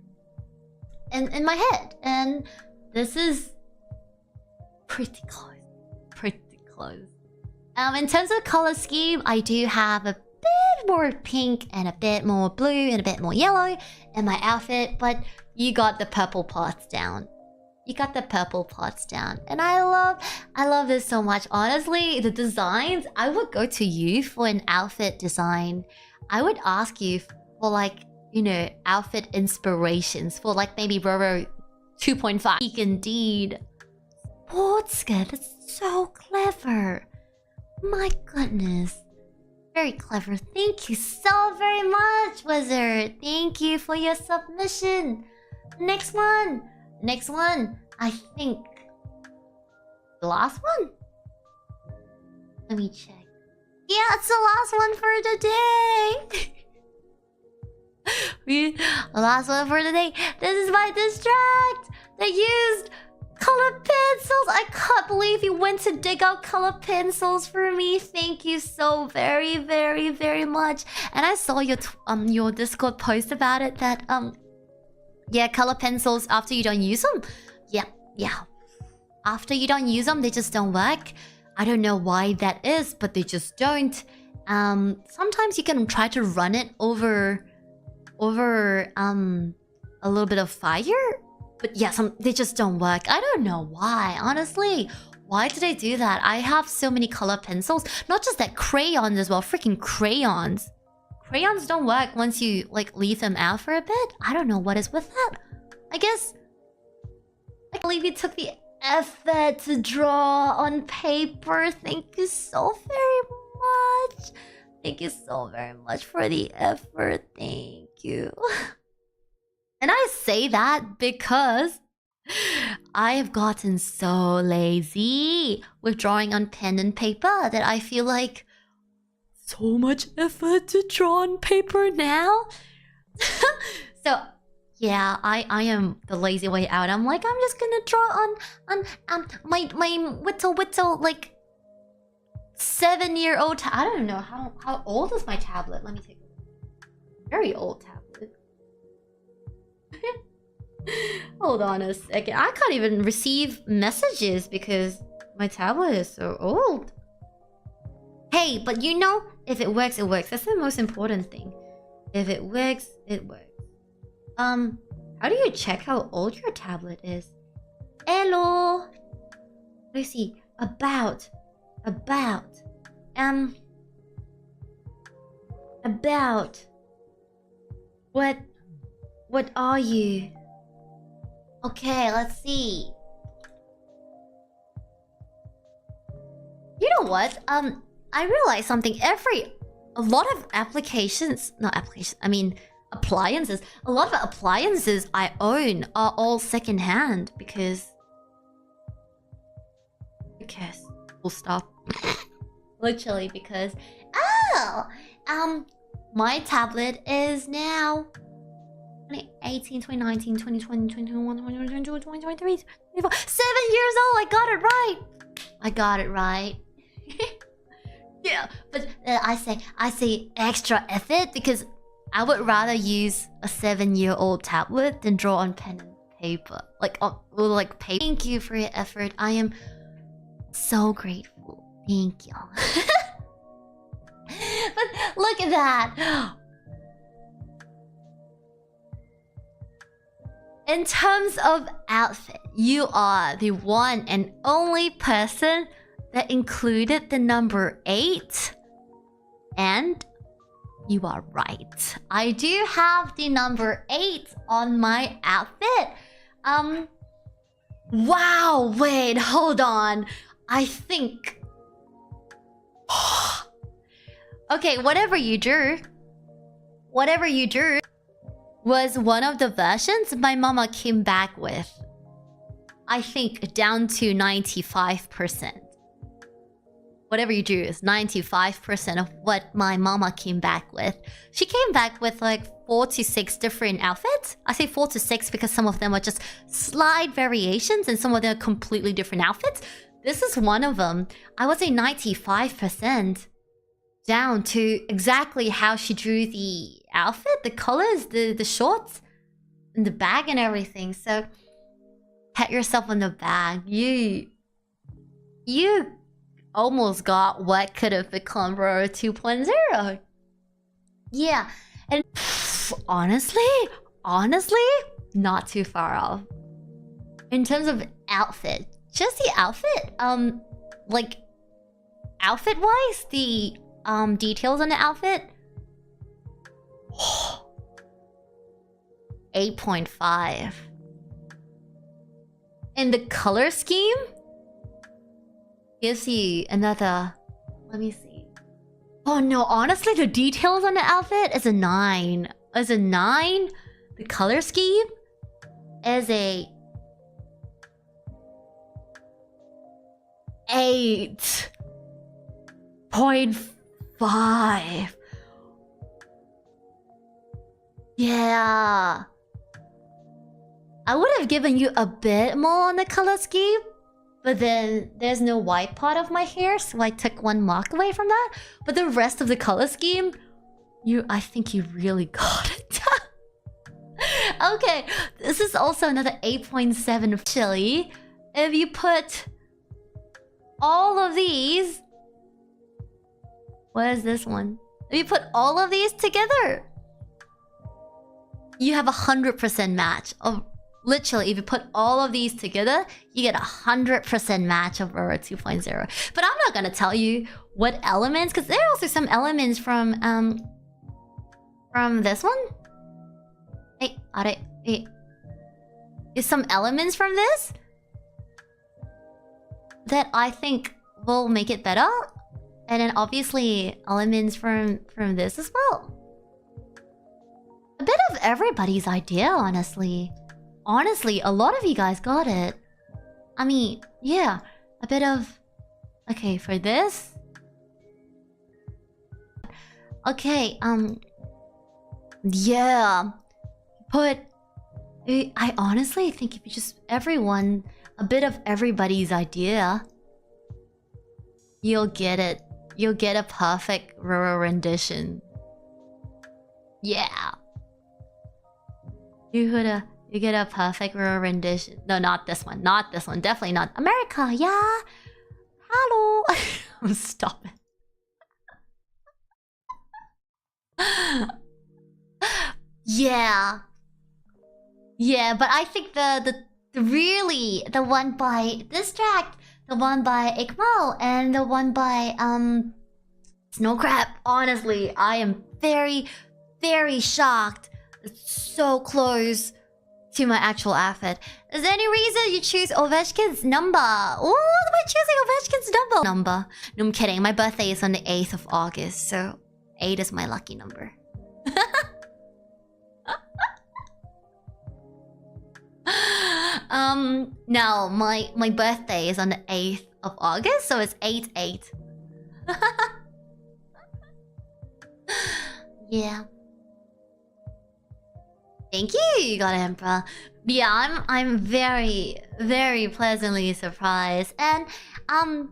my head. And this is pretty close. Pretty close. In terms of color scheme, I do have a bit more pink and a bit more blue and a bit more yellow in my outfit, but you got the purple parts down. You got the purple parts down. And I love this so much. Honestly, the designs, I would go to you for an outfit design. I would ask you for like, you know, outfit inspirations for like maybe Roro 2.5. Indeed. Sportscar, that's so clever. My goodness. Very clever. Thank you so very much, Wizard. Thank you for your submission. Next one. Next one. I think... the last one? Let me check. Yeah, it's the last one for the day. Last one for the day. This is my distract. They used colored pencils. I can't believe you went to dig out colored pencils for me. Thank you so very, very, very much. And I saw your Discord post about it that yeah, color pencils after you don't use them. Yeah. After you don't use them, they just don't work. I don't know why that is, but they just don't. Sometimes you can try to run it over a little bit of fire. But yeah, they just don't work. I don't know why, honestly. Why did I do that? I have so many color pencils. Not just that, crayons as well. Freaking crayons. Crayons don't work once you, like, leave them out for a bit. I don't know what is with that. I guess... I believe you took the effort to draw on paper. Thank you so very much. Thank you so very much for the effort. Thank you. And I say that because I have gotten so lazy with drawing on pen and paper that I feel like so much effort to draw on paper now. So yeah, I am the lazy way out. I'm like, I'm just gonna draw on my whittle like 7-year-old. I don't know how old is my tablet. Let me take a very old tablet. Hold on a second. I can't even receive messages because my tablet is so old. Hey, but you know, if it works, it works. That's the most important thing. If it works, it works. How do you check how old your tablet is? Hello. Let's see. About. What are you? Okay, let's see. You know what? I realized something. A lot of appliances. A lot of appliances I own are all secondhand because... who cares? We'll stop. Literally because... My tablet is now 2018, 2019, 2020, 2021, 2022, 2023, 2024. 7 years old! I got it right! I got it right. Yeah, but I say extra effort because I would rather use a 7-year-old tablet than draw on pen and paper. Like paper. Thank you for your effort. I am so grateful. Thank you. But look at that. In terms of outfit, you are the one and only person that included the number 8. And you are right. I do have the number 8 on my outfit. Wow, wait, hold on. I think... Okay, whatever you drew was one of the versions my mama came back with. I think down to 95%. Whatever you drew is 95% of what my mama came back with. She came back with like 4 to 6 different outfits. I say 4 to 6 because some of them are just slight variations and some of them are completely different outfits. This is one of them. I would say 95% down to exactly how she drew the outfit, the colors, the shorts, and the bag and everything. So pat yourself on the back. You almost got what could have become Roro 2.0. Yeah, and honestly, not too far off. In terms of outfit, just the outfit, like outfit-wise, the details on the outfit, 8.5. And the color scheme gives you another... Let me see. Oh no, honestly, the details on the outfit is a 9. Is a 9. The color scheme is a 8.5. Yeah. I would have given you a bit more on the color scheme, but then there's no white part of my hair, so I took 1 mark away from that. But the rest of the color scheme, I think you really got it. Okay, this is also another 8.7 of chili. If you put all of these... What is this one? If you put all of these together, you have 100% match of... Literally, if you put all of these together, you get 100% match of Roro 2.0. But I'm not gonna tell you what elements, because there are also some elements from this one. Hey, is some elements from this that I think will make it better, and then obviously elements from this as well. A bit of everybody's idea, honestly. Honestly, a lot of you guys got it. I mean, yeah, a bit of... Okay, for this... Okay, yeah. But... I honestly think if you just... Everyone... A bit of everybody's idea... You'll get it. You'll get a perfect Roro rendition. Yeah. You get a perfect Roro rendition. No, not this one. Not this one. Definitely not. America, yeah. Hello. Stop it. Yeah. Yeah, but I think the one by Distract, the one by 𝙏𝘼𝙂𝙎, and the one by Snow Crab. Honestly, I am very, very shocked. It's so close to my actual outfit. Is there any reason you choose Ovechkin's number? What am I choosing Ovechkin's number? No, I'm kidding. My birthday is on the 8th of August, so 8 is my lucky number. No, my birthday is on the 8th of August, so it's 8/8. Yeah. Thank you, God Emperor. Yeah, I'm very, very pleasantly surprised. And over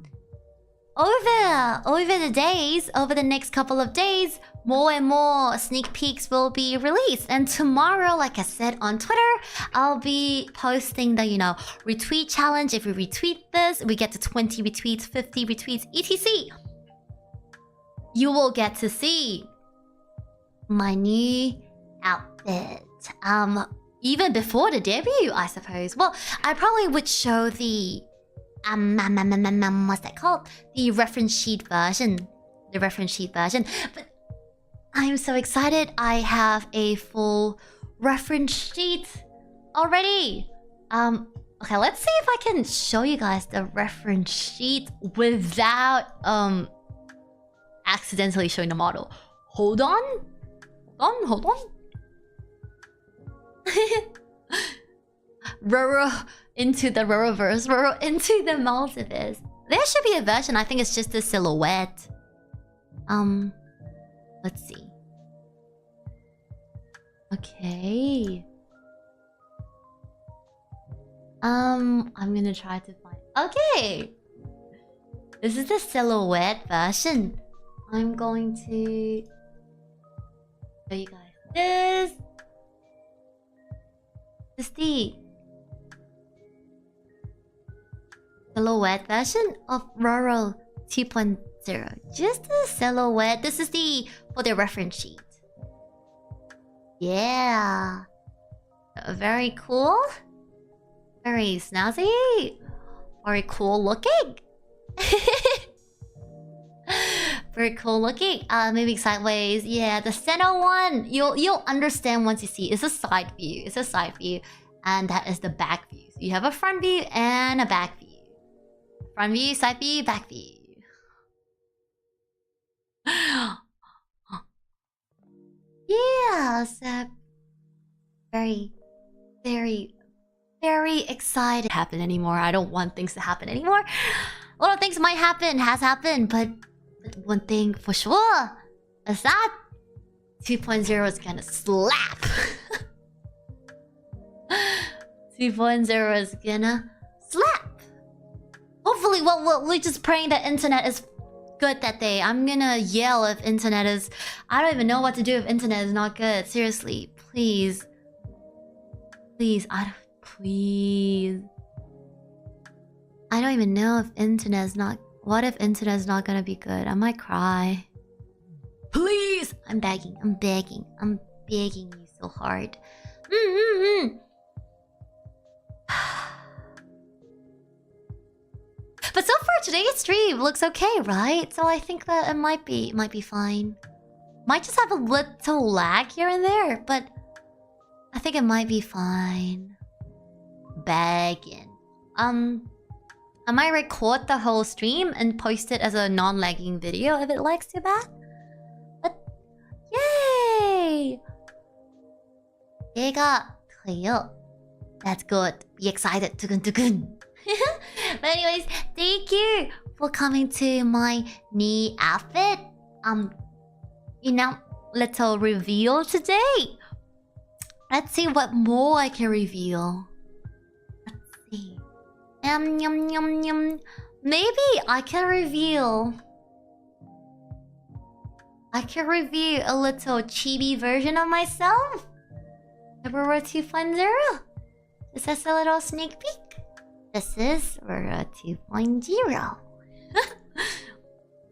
the next couple of days, more and more sneak peeks will be released. And tomorrow, like I said on Twitter, I'll be posting the, retweet challenge. If we retweet this, we get to 20 retweets, 50 retweets, etc. You will get to see my new outfit. Even before the debut, I suppose. Well, I probably would show the what's that called? The reference sheet version. But I'm so excited. I have a full reference sheet already. Okay, let's see if I can show you guys the reference sheet without accidentally showing the model. Hold on. Hold on. Roro into the Roroverse. Roro into the multiverse. There should be a version. I think it's just a silhouette. Let's see. Okay. I'm gonna try to find... Okay! This is the silhouette version. I'm going to show you guys this. This is the silhouette version of Roro 2.0. Just a silhouette. This is for the reference sheet. Yeah. Very cool. Very snazzy. Very cool looking. Very cool looking. Maybe sideways. Yeah, the center one. You'll understand once you see. It's a side view. And that is the back view. So you have a front view and a back view. Front view, side view, back view. Yeah, so very, very, very excited. Happen anymore. I don't want things to happen anymore. A lot of things might happen, has happened, but one thing for sure is that 2.0 is gonna slap. 2.0 is gonna slap. Hopefully, we're just praying that internet is good that day. I'm gonna yell if internet is... I don't even know what to do if internet is not good. Seriously, please. Please, please. I don't even know if internet is not... What if internet is not gonna be good? I might cry. Please! I'm begging you so hard. But so far today's stream looks okay, right? So I think that it might be fine. Might just have a little lag here and there, but I think it might be fine. Begging. I might record the whole stream and post it as a non-lagging video if it lags too bad. But yay! 얘가 돼요. That's good. Be excited. 두근두근. But anyways, thank you for coming to my new outfit. Little reveal today. Let's see what more I can reveal. Let's see. Maybe I can reveal a little chibi version of myself. Roro 2.0. Is this a little sneak peek? This is Roro 2.0.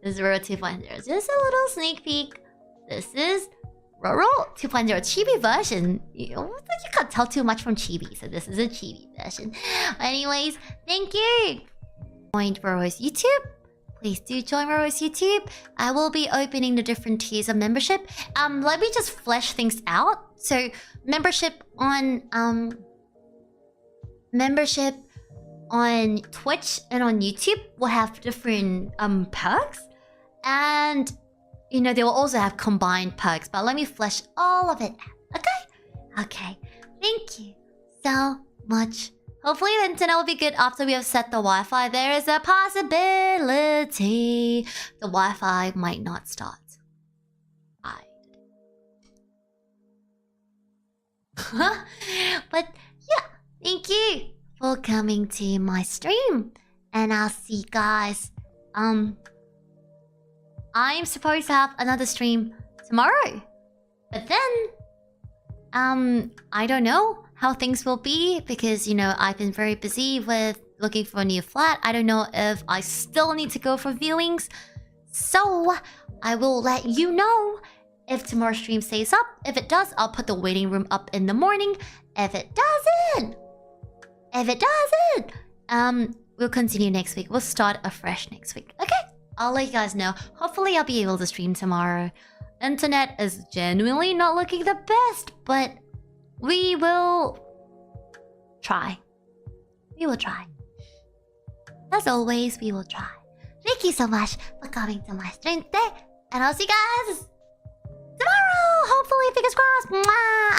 This is Roro 2.0. Just a little sneak peek. This is Roro 2.0 chibi version. You can't tell too much from chibi, so this is a chibi version. Anyways, thank you. Join Roro's YouTube. Please do join Roro's YouTube. I will be opening the different tiers of membership. Let me just flesh things out. So membership on Twitch and on YouTube will have different perks, and they will also have combined perks. But let me flesh all of it out. Okay. Thank you so much. Hopefully the internet will be good after we have set the Wi-Fi. There is a possibility the Wi-Fi might not start. But yeah, thank you for coming to my stream. And I'll see you guys. I'm supposed to have another stream tomorrow. But then, I don't know how things will be because, you know, I've been very busy with looking for a new flat. I don't know if I still need to go for viewings. So, I will let you know if tomorrow's stream stays up. If it does, I'll put the waiting room up in the morning. If it doesn't, we'll continue next week. We'll start afresh next week. Okay? I'll let you guys know. Hopefully, I'll be able to stream tomorrow. Internet is genuinely not looking the best, but we will try. We will try. As always, we will try. Thank you so much for coming to my stream today, and I'll see you guys tomorrow. Hopefully, fingers crossed. Mwah.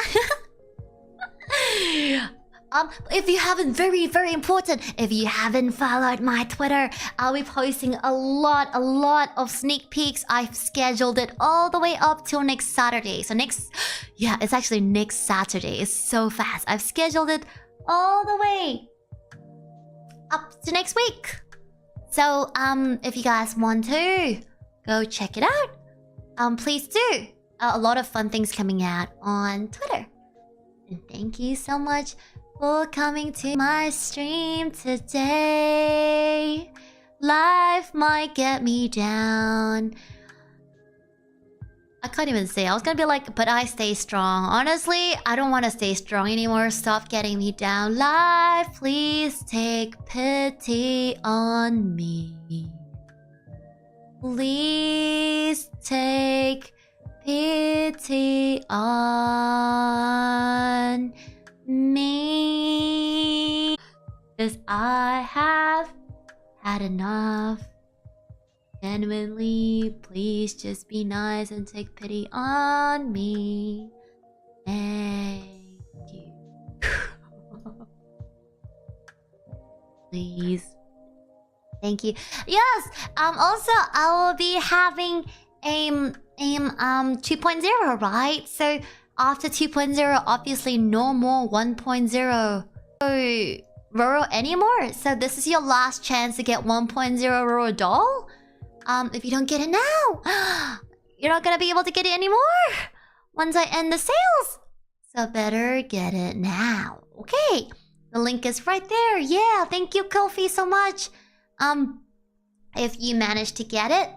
If you haven't, very important, if you haven't followed my Twitter, I'll be posting a lot of sneak peeks. I've scheduled it all the way up till next Saturday. So it's actually next Saturday. It's so fast. I've scheduled it all the way up to next week. So, if you guys want to go check it out, please do. A lot of fun things coming out on Twitter. And thank you so much for coming to my stream today. Life might get me down. I can't even say. I was gonna be like, but I stay strong. Honestly, I don't want to stay strong anymore. Stop getting me down. Life, please take pity on me. Please take pity on me, 'cause I have had enough. Genuinely, please just be nice and take pity on me. Thank you. Please. Thank you. Yes. Also, I will be having 2.0, right? So after 2.0, obviously no more 1.0 Roro anymore. So this is your last chance to get 1.0 Roro doll. If you don't get it now, you're not gonna be able to get it anymore once I end the sales. So better get it now. Okay, the link is right there. Yeah, thank you, Kofi, so much. If you manage to get it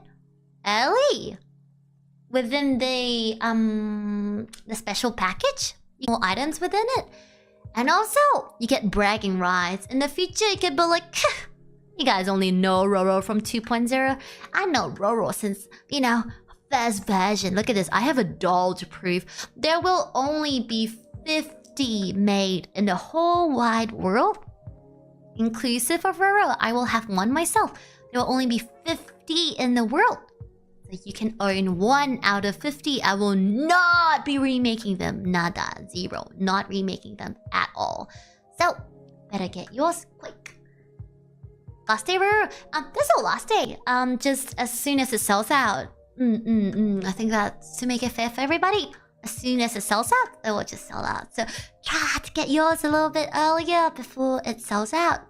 early within the special package, more items within it, and also you get bragging rights. In the future, you can be like, you guys only know Roro from 2.0. I know Roro since, you know, first version. Look at this. I have a doll to prove. There will only be 50 made in the whole wide world, inclusive of Roro. I will have one myself. There will only be 50 in the world. So you can own one out of 50. I will not be remaking them. Nada. Zero. Not remaking them at all. So, better get yours quick. Last day, Roro? There's no last day. Just as soon as it sells out. I think that's to make it fair for everybody. As soon as it sells out, it will just sell out. So try to get yours a little bit earlier before it sells out.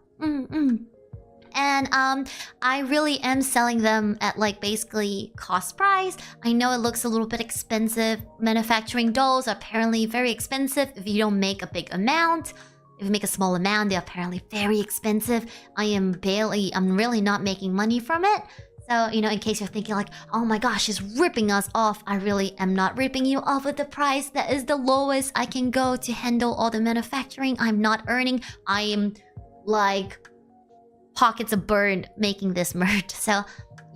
And I really am selling them at like basically cost price. I know it looks a little bit expensive. Manufacturing dolls are apparently very expensive if you don't make a big amount. If you make a small amount, they're apparently very expensive. I'm really not making money from it. So, you know, in case you're thinking like, oh my gosh, she's ripping us off. I really am not ripping you off with the price. That is the lowest I can go to handle all the manufacturing. I'm not earning. I am like pockets of burn making this merch. So,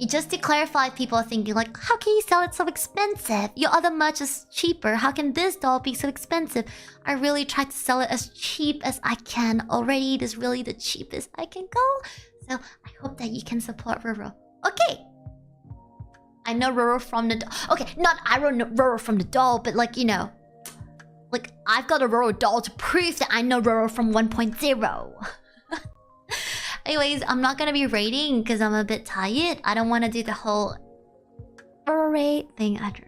just to clarify, people are thinking like, how can you sell it so expensive? Your other merch is cheaper. How can this doll be so expensive? I really tried to sell it as cheap as I can already. It is really the cheapest I can go. So I hope that you can support Roro. Okay. I know Roro from the doll. Okay, not I know Roro from the doll, but like, you know, like I've got a Roro doll to prove that I know Roro from 1.0. Anyways, I'm not gonna be rating because I'm a bit tired. I don't want to do the whole rate thing. I don't.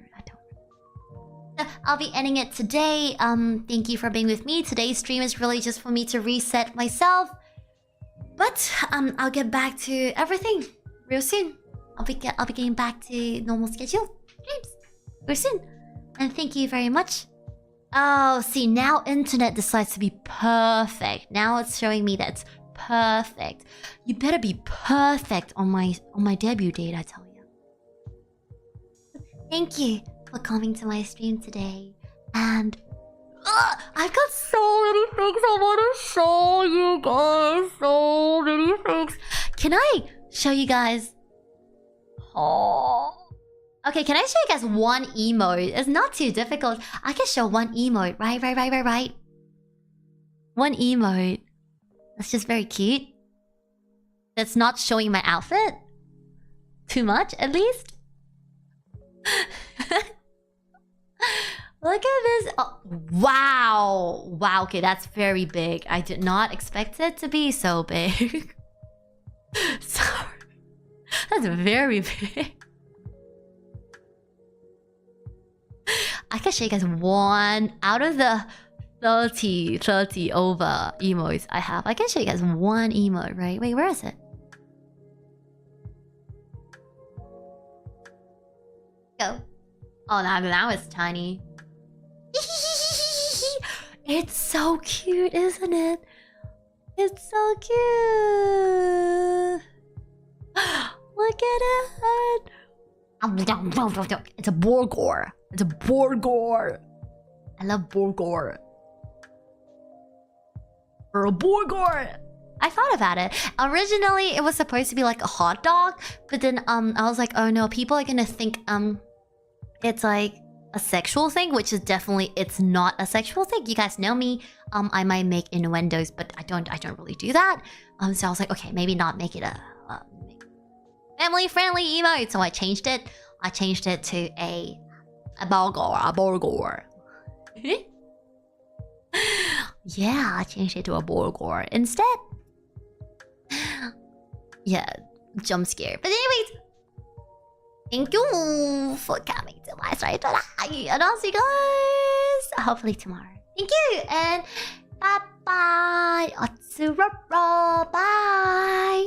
I'll be ending it today. Thank you for being with me. Today's stream is really just for me to reset myself. But I'll get back to everything real soon. I'll be getting back to normal schedule streams real soon. And thank you very much. Oh, see, now internet decides to be perfect. Now it's showing me that it's perfect. You better be perfect on my debut date, I tell you. Thank you for coming to my stream today. And I've got so many things I want to show you guys. So many things. Can I show you guys? Oh. Okay, can I show you guys one emote? It's not too difficult. I can show one emote. Right. One emote. That's just very cute. That's not showing my outfit. Too much, at least. Look at this. Oh, wow. Wow, okay, that's very big. I did not expect it to be so big. Sorry. That's very big. I can show you guys one out of the 30 over emotes I have. I can show you guys one emote, right? Wait, where is it? Go. Oh, now it's tiny. It's so cute, isn't it? It's so cute. Look at it. It's a Borgor. It's a Borgor. I love Borgor. Or a Borgor. I thought about it. Originally, it was supposed to be like a hot dog, but then I was like, oh no, people are gonna think it's like a sexual thing, which is definitely it's not a sexual thing. You guys know me. I might make innuendos, but I don't really do that. So I was like, okay, maybe not make it a family-friendly emote. So I changed it. I changed it to a Borgor. Yeah, I changed it to a Borgor instead. Yeah, jump scare. But anyways, thank you for coming to my stream today. And I'll see you guys hopefully tomorrow. Thank you and bye-bye. Bye.